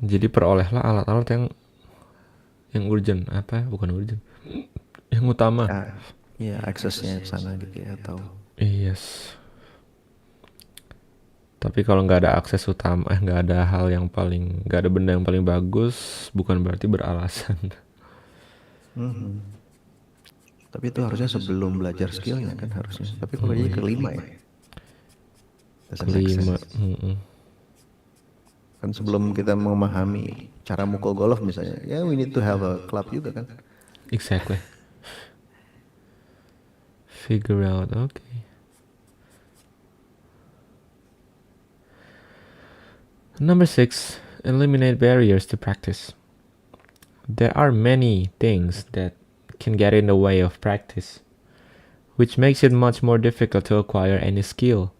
Speaker 1: Jadi perolehlah alat-alat yang urgent, bukan urgent, yang utama.
Speaker 2: Ya, aksesnya ke sana gitu ya, atau
Speaker 1: Yes. Tapi kalau nggak ada akses utama, nggak ada nggak ada benda yang paling bagus, bukan berarti beralasan.
Speaker 2: Tapi itu harusnya sebelum belajar skillnya kan harusnya. Tapi kalau jadi kelima ya.
Speaker 1: Kelima.
Speaker 2: Kan sebelum kita memahami cara mukul golf misalnya, ya we need to have a club juga kan.
Speaker 1: Exactly. Figure out, okay. Number 6, eliminate barriers to practice. There are many things that can get in the way of practice, which makes it much more difficult to acquire any skill.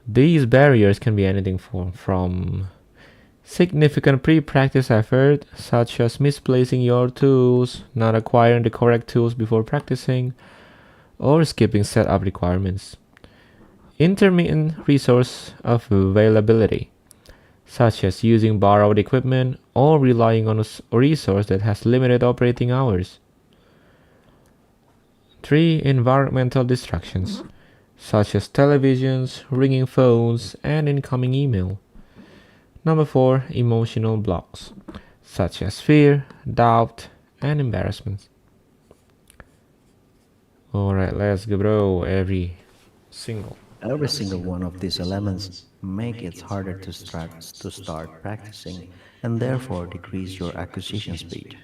Speaker 1: These barriers can be anything from significant pre-practice effort, such as misplacing your tools, not acquiring the correct tools before practicing, or skipping setup requirements. Intermittent resource availability, such as using borrowed equipment or relying on a resource that has limited operating hours. 3. Environmental distractions, such as televisions, ringing phones, and incoming email. Number 4. Emotional blocks, such as fear, doubt, and embarrassment. Alright, let's go, bro. Every single
Speaker 2: one of these elements make it harder to start practicing and therefore decrease your acquisition speed.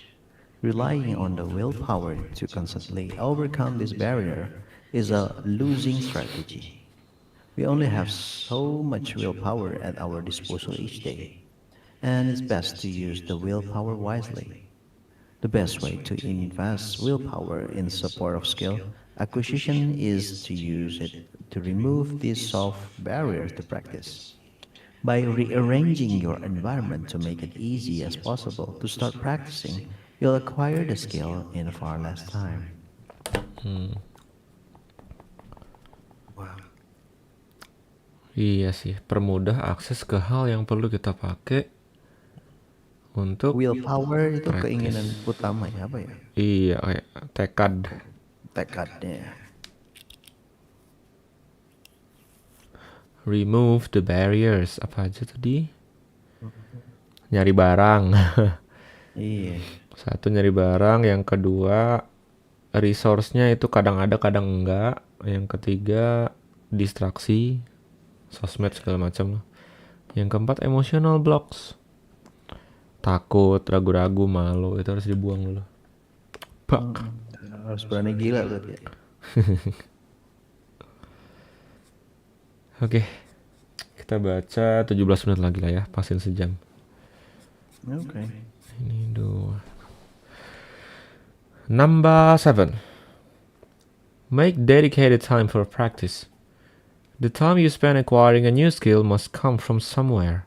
Speaker 2: Relying on the willpower to constantly overcome this barrier is a losing strategy. We only have so much willpower at our disposal each day, and it's best to use the willpower wisely. The best way to invest willpower in support of skill acquisition is to use it to remove these soft barriers to practice. By rearranging your environment to make it easy as possible to start practicing, you'll acquire the skill in far less time. Wow.
Speaker 1: Iya sih, permudah akses ke hal yang perlu kita pakai untuk
Speaker 2: Willpower itu
Speaker 1: practice.
Speaker 2: keinginan utama ya, apa ya?
Speaker 1: Iya, kayak
Speaker 2: Tekadnya.
Speaker 1: remove the barriers. Apa aja tadi? Nyari barang.
Speaker 2: Iya.
Speaker 1: Satu, nyari barang. Yang kedua, resource-nya itu kadang ada kadang enggak. Yang ketiga, distraksi, sosmed segala macam. Yang keempat, emotional blocks, takut, ragu-ragu, malu. Itu harus dibuang dulu.
Speaker 2: Harus berani gila berarti ya.
Speaker 1: Oke, kita baca 17 menit lagi lah ya, pasin sejam.
Speaker 2: Oke.
Speaker 1: Ini dua. Number 7. Make dedicated time for practice. The time you spend acquiring a new skill must come from somewhere.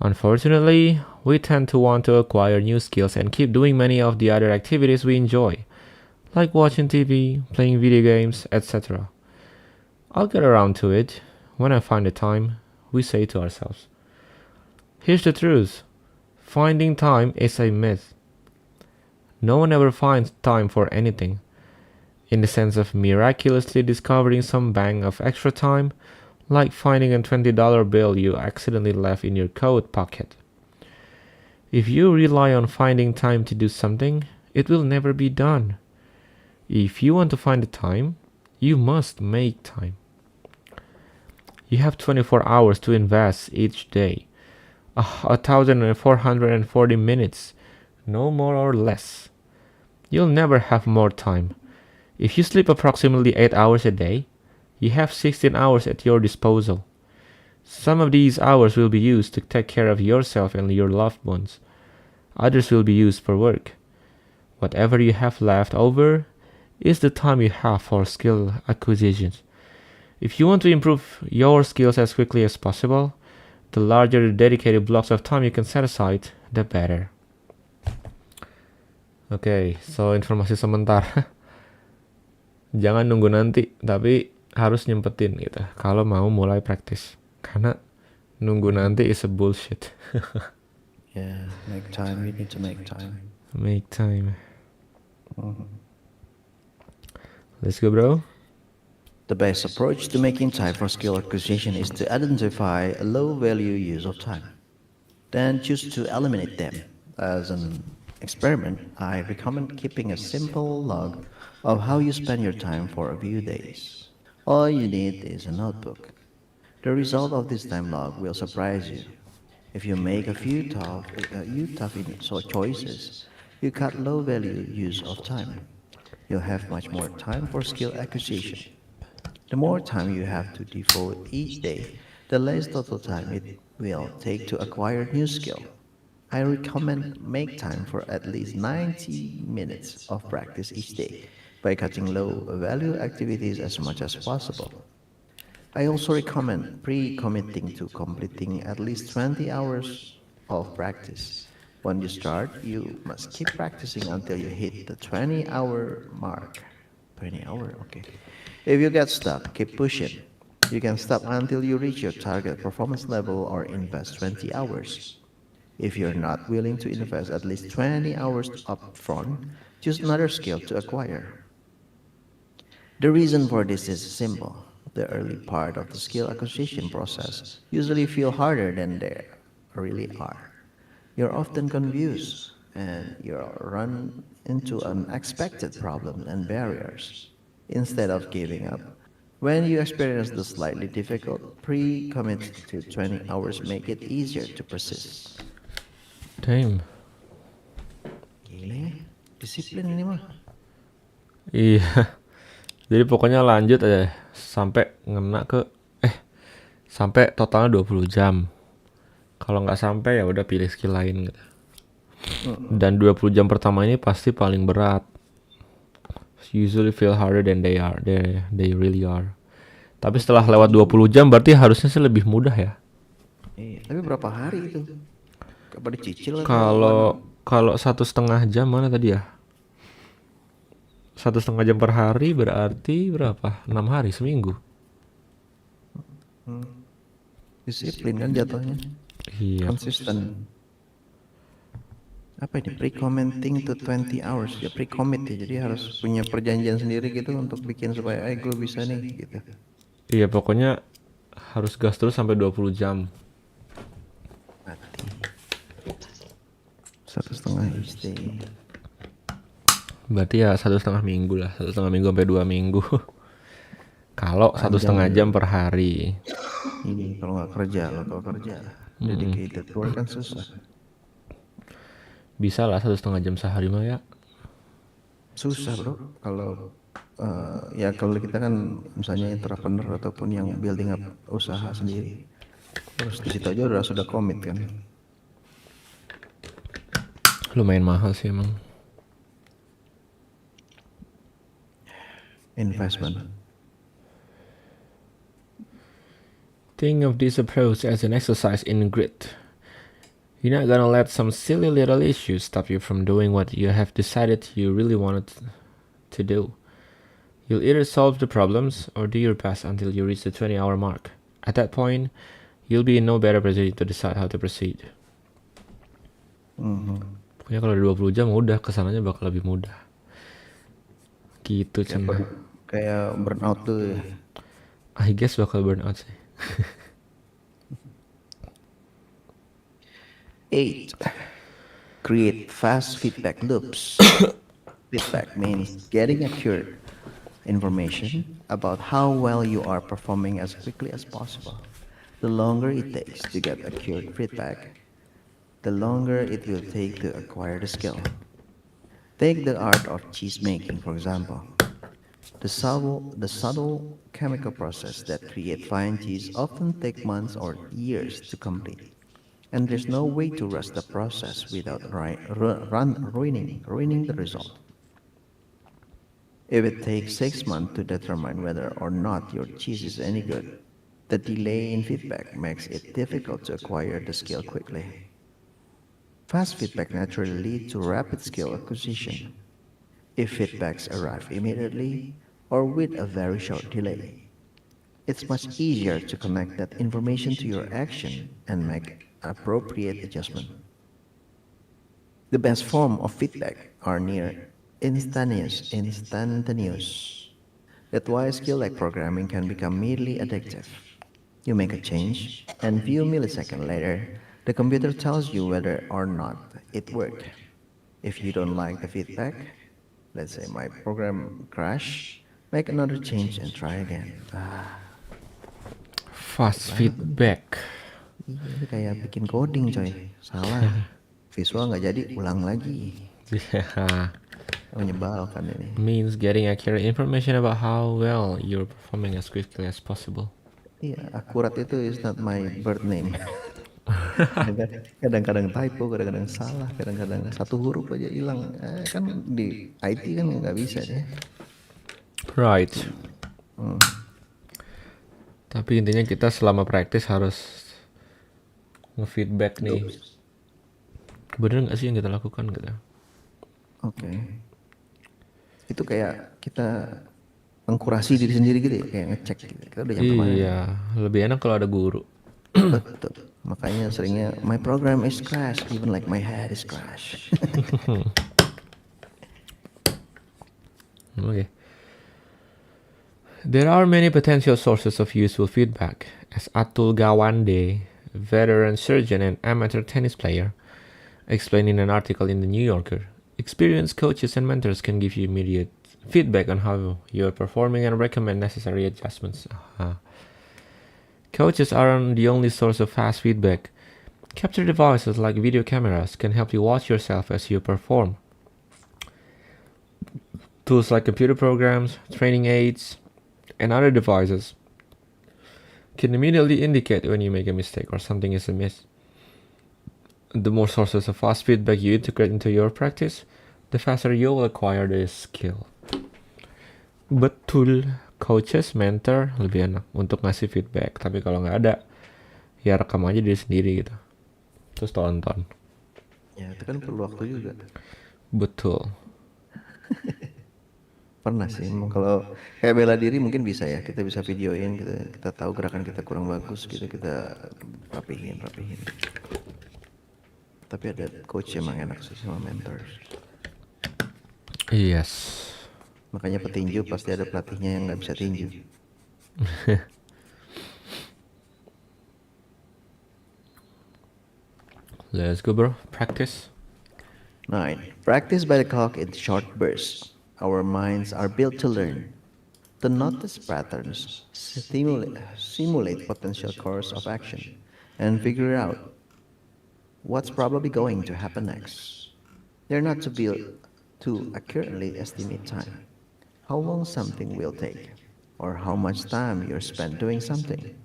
Speaker 1: Unfortunately, we tend to want to acquire new skills and keep doing many of the other activities we enjoy, like watching TV, playing video games, etc. I'll get around to it when I find the time, we say to ourselves. Here's the truth. Finding time is a myth. No one ever finds time for anything, in the sense of miraculously discovering some bang of extra time, like finding a $20 bill you accidentally left in your coat pocket. If you rely on finding time to do something, it will never be done. If you want to find the time, you must make time. You have 24 hours to invest each day, 1,440 minutes no more or less. You'll never have more time. If you sleep approximately 8 hours a day, you have 16 hours at your disposal. Some of these hours will be used to take care of yourself and your loved ones. Others will be used for work. Whatever you have left over is the time you have for skill acquisitions. If you want to improve your skills as quickly as possible, the larger the dedicated blocks of time you can set aside, the better. Oke, so informasi sementara. Jangan nunggu nanti, tapi harus nyempetin gitu kalau mau mulai praktis. Karena nunggu nanti is a bullshit.
Speaker 2: Yeah, make time. You need to make time.
Speaker 1: Make time. Let's go, bro.
Speaker 2: The best approach to making time for skill acquisition is to identify a low-value use of time, then choose to eliminate them. As an experiment, I recommend keeping a simple log of how you spend your time for a few days. All you need is a notebook. The result of this time log will surprise you. If you make a few choices, you cut low-value use of time. You'll have much more time for skill acquisition. The more time you have to devote each day, the less total time it will take to acquire new skill. I recommend make time for at least 90 minutes of practice each day by cutting low value activities as much as possible. I also recommend pre-committing to completing at least 20 hours of practice. When you start, you must keep practicing until you hit the 20-hour mark. 20 hour, okay. If you get stuck, keep pushing. You can stop until you reach your target performance level or invest 20 hours. If you're not willing to invest at least 20 hours upfront, choose another skill to acquire. The reason for this is simple. The early part of the skill acquisition process usually feel harder than they really are. You're often confused and you'll run into unexpected problems and barriers. Instead of giving up, when you experience the slightly difficult, pre-commit to 20 hours make it easier to persist.
Speaker 1: Damn.
Speaker 2: Gila ya, disiplin ini mah.
Speaker 1: Iya. Jadi pokoknya lanjut aja sampai ngena ke sampai totalnya 20 jam. Kalau nggak sampai ya udah pilih skill lain gitu. Dan 20 jam pertama ini pasti paling berat. Usually feel harder than they really are. Tapi setelah lewat 20 jam berarti harusnya sih lebih mudah ya.
Speaker 2: Iya, tapi berapa hari itu? Kapan dicicil?
Speaker 1: Kalau 1,5 jam mana tadi ya? 1,5 jam per hari berarti berapa? 6 hari seminggu.
Speaker 2: Disiplin kan jatuhnya.
Speaker 1: Iya.
Speaker 2: Konsisten. Apa ini? Pre-committing to 20 hours. Ya pre-commit ya. Jadi harus punya perjanjian sendiri gitu untuk bikin supaya gue bisa nih gitu.
Speaker 1: Iya, pokoknya harus gas terus sampai 20 jam.
Speaker 2: Mati. 1,5 each day.
Speaker 1: Berarti ya 1,5 minggu lah, 1,5 minggu sampai 2 minggu. Kalau 1,5 jam per hari.
Speaker 2: Ini kalau nggak kerja, kalau kerja dedicated work kan susah.
Speaker 1: Bisa lah 1,5 jam sehari mah ya.
Speaker 2: Susah bro. Kalau ya kalau kita kan misalnya entrepreneur ataupun yang building up usaha sendiri, terus di situ aja sudah komit kan.
Speaker 1: Lumayan mahal sih emang.
Speaker 2: Investment.
Speaker 1: Think of this approach as an exercise in grit. You're not gonna let some silly little issues stop you from doing what you have decided you really wanted to do. You'll either solve the problems or do your best until you reach the 20-hour mark. At that point, you'll be in no better position to decide how to proceed. Pokoknya kalau 20 jam udah kesananya bakal lebih mudah. Gitu Cen.
Speaker 2: Kayak burnout tuh ya.
Speaker 1: I guess bakal burnout sih.
Speaker 2: 8. Create fast feedback loops. Feedback means getting accurate information about how well you are performing as quickly as possible. The longer it takes to get accurate feedback, the longer it will take to acquire the skill. Take the art of cheese making, for example. The subtle chemical process that create fine cheese often take months or years to complete, and there's no way to rush the process without ruining the result. If it takes 6 months to determine whether or not your cheese is any good, the delay in feedback makes it difficult to acquire the skill quickly. Fast feedback naturally leads to rapid skill acquisition. If feedbacks arrive immediately or with a very short delay, it's much easier to connect that information to your action and make appropriate adjustment. The best form of feedback are near instantaneous. That's why a skill like programming can become merely addictive. You make a change, and few milliseconds later, the computer tells you whether or not it worked. If you don't like the feedback, let's say my program crash, make another change and try again.
Speaker 1: Fast
Speaker 2: Banget tuh.
Speaker 1: feedback.
Speaker 2: Iya, itu kayak bikin coding coy. Salah. Visual nggak jadi, ulang lagi.
Speaker 1: Yeah.
Speaker 2: Menyebalkan ini.
Speaker 1: Means getting accurate information about how well you're performing as quickly as possible.
Speaker 2: Iya, akurat itu is not my birth name. Kadang-kadang typo, kadang-kadang salah, kadang-kadang satu huruf aja hilang. Kan di IT kan nggak bisa deh.
Speaker 1: Right. Tapi intinya kita selama praktis harus nge-feedback nih. Bener nggak sih yang kita lakukan gitu?
Speaker 2: Oke. Itu kayak kita mengkurasi diri sendiri gitu ya, kayak ngecek gitu. Kita udah nyampe mana?
Speaker 1: Iya, lebih enak kalau ada guru.
Speaker 2: Betul. Makanya seringnya my program is crash, even like my head is crash.
Speaker 1: Okay. There are many potential sources of useful feedback. As Atul Gawande, veteran surgeon and amateur tennis player, explained in an article in the New Yorker, experienced coaches and mentors can give you immediate feedback on how you're performing and recommend necessary adjustments. Coaches aren't the only source of fast feedback. Capture devices like video cameras can help you watch yourself as you perform. Tools like computer programs, training aids, and other devices can immediately indicate when you make a mistake or something is amiss. The more sources of fast feedback you integrate into your practice, the faster you'll acquire this skill. Betul, coaches, mentor lebih enak untuk ngasih feedback. Tapi kalau nggak ada, ya rekam aja diri sendiri gitu. Terus tonton.
Speaker 2: Ya itu kan perlu waktu juga.
Speaker 1: Betul.
Speaker 2: Pernah sih, emang kalau kayak bela diri mungkin bisa ya, kita bisa videoin, kita tahu gerakan kita kurang bagus gitu, kita rapihin. Tapi ada coach emang enak sih sama mentor.
Speaker 1: Yes.
Speaker 2: Makanya petinju pasti ada pelatihnya yang nggak bisa tinju.
Speaker 1: Let's go bro, practice.
Speaker 2: 9. Practice by the clock in short bursts. Our minds are built to learn, to notice patterns, simulate potential course of action, and figure out what's probably going to happen next. They're not to build to accurately estimate time, how long something will take, or how much time you're spent doing something.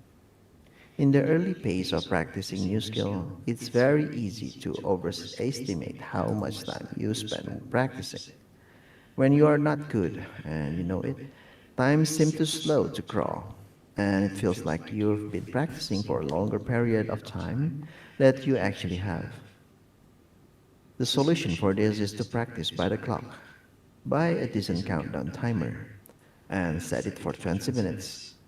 Speaker 2: In the early phase of practicing new skill, it's very easy to overestimate how much time you spend practicing. When you are not good, and you know it, time seems too slow to crawl, and it feels like you've been practicing for a longer period of time that you actually have. The solution for this is to practice by the clock. Buy a decent countdown timer and set it for 20 minutes.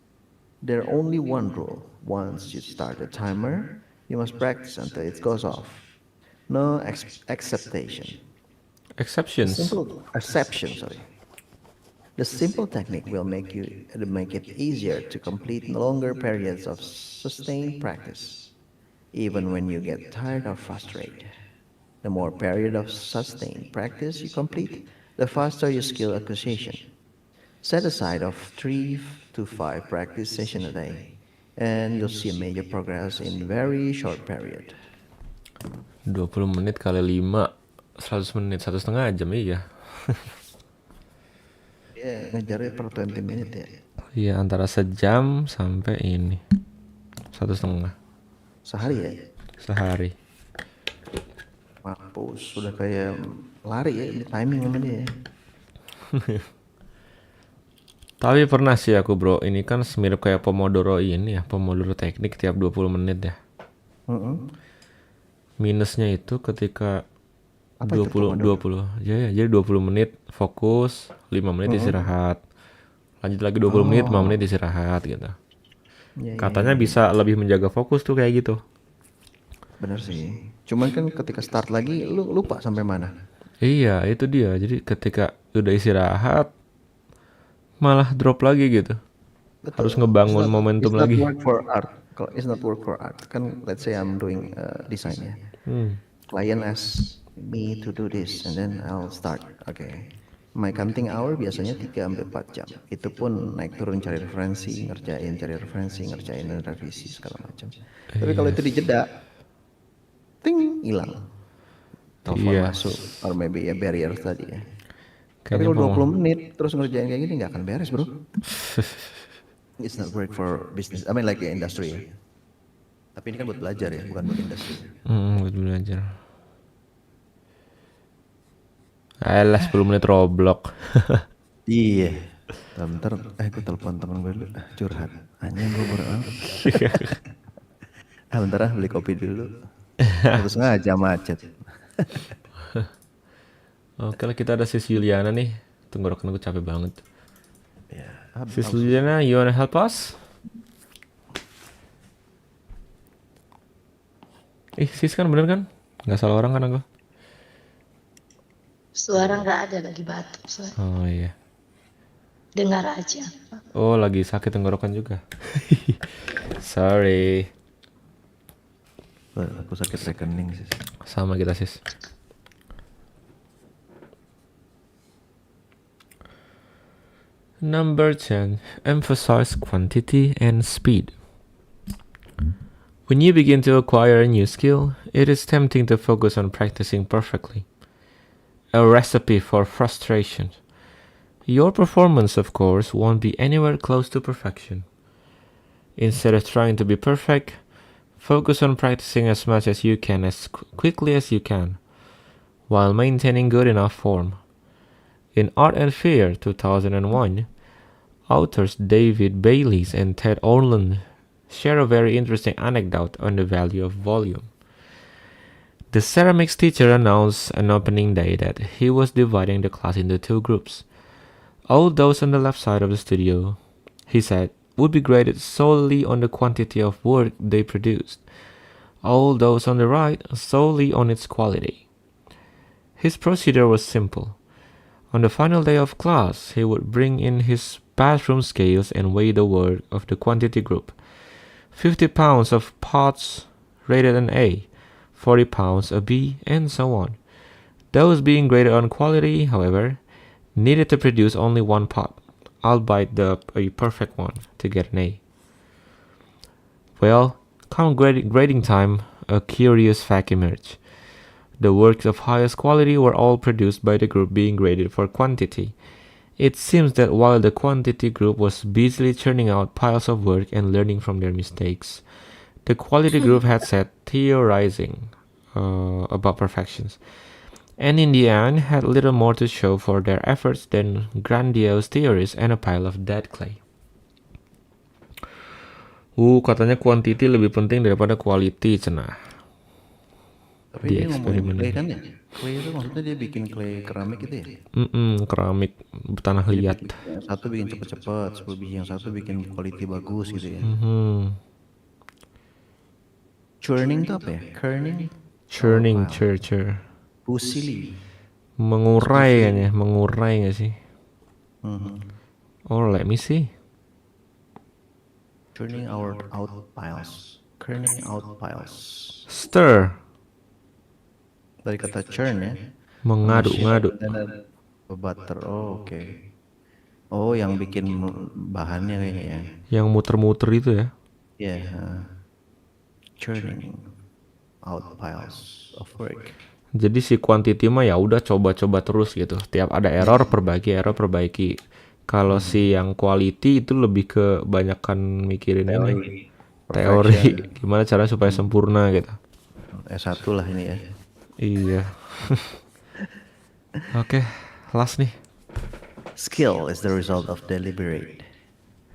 Speaker 2: There's only one rule. Once you start the timer, you must practice until it goes off. No acceptation.
Speaker 1: Exceptions.
Speaker 2: Simple exception, sorry. The simple technique will make it easier to complete longer periods of sustained practice, even when you get tired or frustrated. The more period of sustained practice you complete, the faster your skill acquisition. Set aside of 3 to 5 practice sessions a day, and you'll see major progress in very short period.
Speaker 1: 20 menit kali 5, 100 menit, 1,5 jam, iya.
Speaker 2: Ya, ngejarnya per 20 menit ya.
Speaker 1: Iya, antara sejam sampai ini 1,5
Speaker 2: Sehari ya?
Speaker 1: sehari.
Speaker 2: Mampus, sudah kayak lari ya, di timing sama dia ya.
Speaker 1: Tapi pernah sih aku bro, ini kan mirip kayak Pomodoro ini ya, Pomodoro teknik tiap 20 menit ya. Minusnya itu ketika
Speaker 2: Apa itu
Speaker 1: 20
Speaker 2: Pomodoro?
Speaker 1: ya, jadi 20 menit fokus, 5 menit istirahat. Lanjut lagi 20 menit, 5 menit istirahat gitu. Katanya
Speaker 2: Ya.
Speaker 1: bisa lebih menjaga fokus tuh kayak gitu.
Speaker 2: Bener sih. Cuman kan ketika start lagi lu lupa sampai mana.
Speaker 1: Iya, itu dia. Jadi ketika udah istirahat malah drop lagi gitu. Harus
Speaker 2: Betul.
Speaker 1: ngebangun momentum
Speaker 2: It's not
Speaker 1: lagi.
Speaker 2: work for art. Kalau it's not work for art, kan let's say I'm doing design ya. Client ask me to do this and then I'll start. Okay. My counting hour biasanya 3 sampai 4 jam. Itu pun naik turun cari referensi, ngerjain revisi segala macam. Tapi kalau itu dijeda, ting hilang. Telepon
Speaker 1: Iya.
Speaker 2: masuk, or maybe ya barrier tadi ya. Tapi
Speaker 1: Kayaknya
Speaker 2: kalau 20 menit terus ngerjain kayak gini nggak akan beres bro. It's not work for business. I mean like industry ya. Tapi ini kan buat belajar ya, bukan buat industri.
Speaker 1: buat belajar. Alah 10 menit Roblox.
Speaker 2: Iya. Bentar, gue telepon temen gue dulu, curhat. Anjing gue baru bentar beli kopi dulu. 1,5 jam macet.
Speaker 1: Oke lah, kita ada sis Juliana nih. Tenggorokan gue capek banget.
Speaker 2: Ya,
Speaker 1: Sis Juliana, you wanna help us? Sis kan bener kan? Gak salah orang kan aku?
Speaker 5: Suara nggak ada lagi batuk.
Speaker 1: Oh iya.
Speaker 5: Dengar aja.
Speaker 1: Oh lagi sakit tenggorokan juga. Sorry.
Speaker 2: Aku sakit rekening sih.
Speaker 1: Sama kita sis. Number 10. Emphasize quantity and speed. When you begin to acquire a new skill, it is tempting to focus on practicing perfectly. A recipe for frustration. Your performance, of course, won't be anywhere close to perfection. Instead of trying to be perfect, focus on practicing as much as you can as quickly as you can, while maintaining good enough form. In Art and Fear 2001, authors David Bayliss and Ted Orland share a very interesting anecdote on the value of volume. The ceramics teacher announced on opening day that he was dividing the class into 2 groups. All those on the left side of the studio, he said, would be graded solely on the quantity of work they produced. All those on the right solely on its quality. His procedure was simple. On the final day of class, he would bring in his bathroom scales and weigh the work of the quantity group. 50 pounds of pots rated an A, 40 pounds a B, and so on. Those being graded on quality, however, needed to produce only 1 pot, albeit a perfect one, to get an A. Well, come grading time, a curious fact emerged. The works of highest quality were all produced by the group being graded for quantity. It seems that while the quantity group was busily churning out piles of work and learning from their mistakes, the quality group had sat theorizing about perfections, and in the end had little more to show for their efforts than grandiose theories and a pile of dead clay. Katanya quantity lebih penting daripada quality, cenah.
Speaker 2: Tapi dia ngomongin clay kan ya? Clay itu maksudnya dia bikin clay keramik itu ya?
Speaker 1: Keramik tanah liat.
Speaker 2: Yang satu bikin cepet-cepet, yang satu bikin quality bagus gitu ya. Churning itu apa ya? Churning?
Speaker 1: Churning.
Speaker 2: Pusili.
Speaker 1: Mengurai kan ya, mengurai gak sih? Oh, let me see.
Speaker 2: Churning out piles. Churning out piles.
Speaker 1: Stir.
Speaker 2: Dari kata churn ya.
Speaker 1: Mengaduk-ngaduk.
Speaker 2: Butter, oke. Oh, yang bikin bahannya kayaknya ya.
Speaker 1: Yang muter-muter itu ya?
Speaker 2: Ya. Churning. out piles of work.
Speaker 1: Jadi si quantity mah ya udah coba-coba terus gitu. Tiap ada error perbaiki. Kalau si yang quality itu lebih ke banyakan mikirin ini teori
Speaker 2: Perfection.
Speaker 1: gimana caranya supaya sempurna gitu.
Speaker 2: S1 lah ini ya.
Speaker 1: Iya. Oke, last nih.
Speaker 2: Skill is the result of deliberate,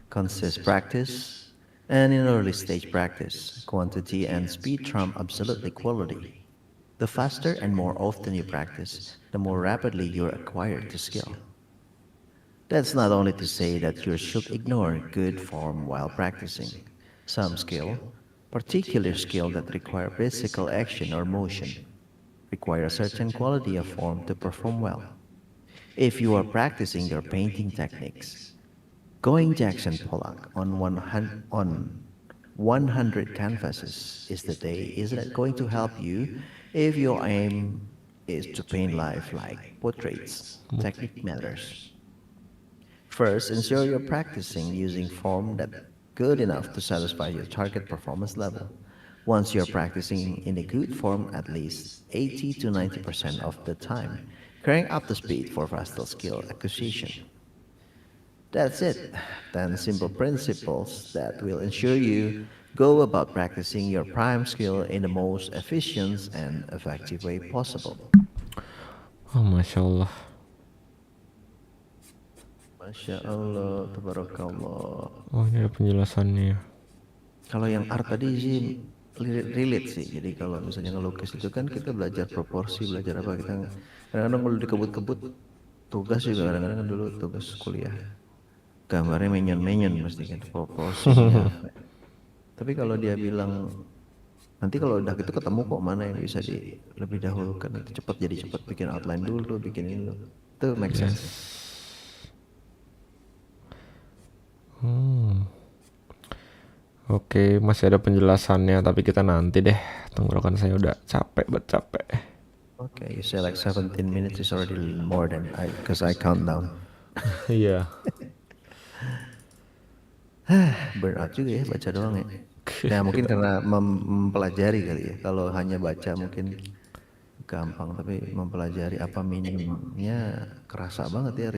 Speaker 2: conscious practice, and in early stage practice, quantity and speed trump absolutely quality. The faster and more often you practice, the more rapidly you acquire the skill. That's not only to say that you should ignore good form while practicing. Some skill, particular skill that require physical action or motion, require a certain quality of form to perform well. If you are practicing your painting techniques, going Jackson Pollock on 100 canvases is the day isn't going to help you if your aim is to paint life like portraits. Technique matters. First, ensure you're practicing using form that good enough to satisfy your target performance level. Once you're practicing in a good form at least 80 to 90% of the time, crank up the speed for faster skill acquisition. That's it. 10 simple principles that will ensure you go about practicing your prime skill in the most efficient and effective way possible.
Speaker 1: Oh, Masya Allah.
Speaker 2: Masya Allah, tabarakallah.
Speaker 1: Oh, ini ada penjelasannya.
Speaker 2: Kalau yang art tadi sih relate sih. Jadi kalau misalnya ngelukis itu kan kita belajar proporsi, belajar apa kita kadang-kadang kalau dikebut-kebut tugas juga kadang-kadang kan dulu tugas kuliah. Gambarnya menyon-menyon mesti kan proporsinya. Tapi kalau dia bilang nanti kalau udah gitu ketemu kok mana yang bisa lebih dahulukan itu cepat jadi cepat bikin outline dulu, bikin ini dulu. Itu make sense.
Speaker 1: Oke, masih ada penjelasannya, tapi kita nanti deh. Tenggorokan saya udah capek.
Speaker 2: Okay, you say like 17 minutes is already more than because I count down.
Speaker 1: Iya.
Speaker 2: Burnout juga ya baca doang ya. Ya mungkin karena mempelajari kali ya. Kalau hanya baca mungkin gampang, tapi mempelajari apa minimumnya kerasa banget ya.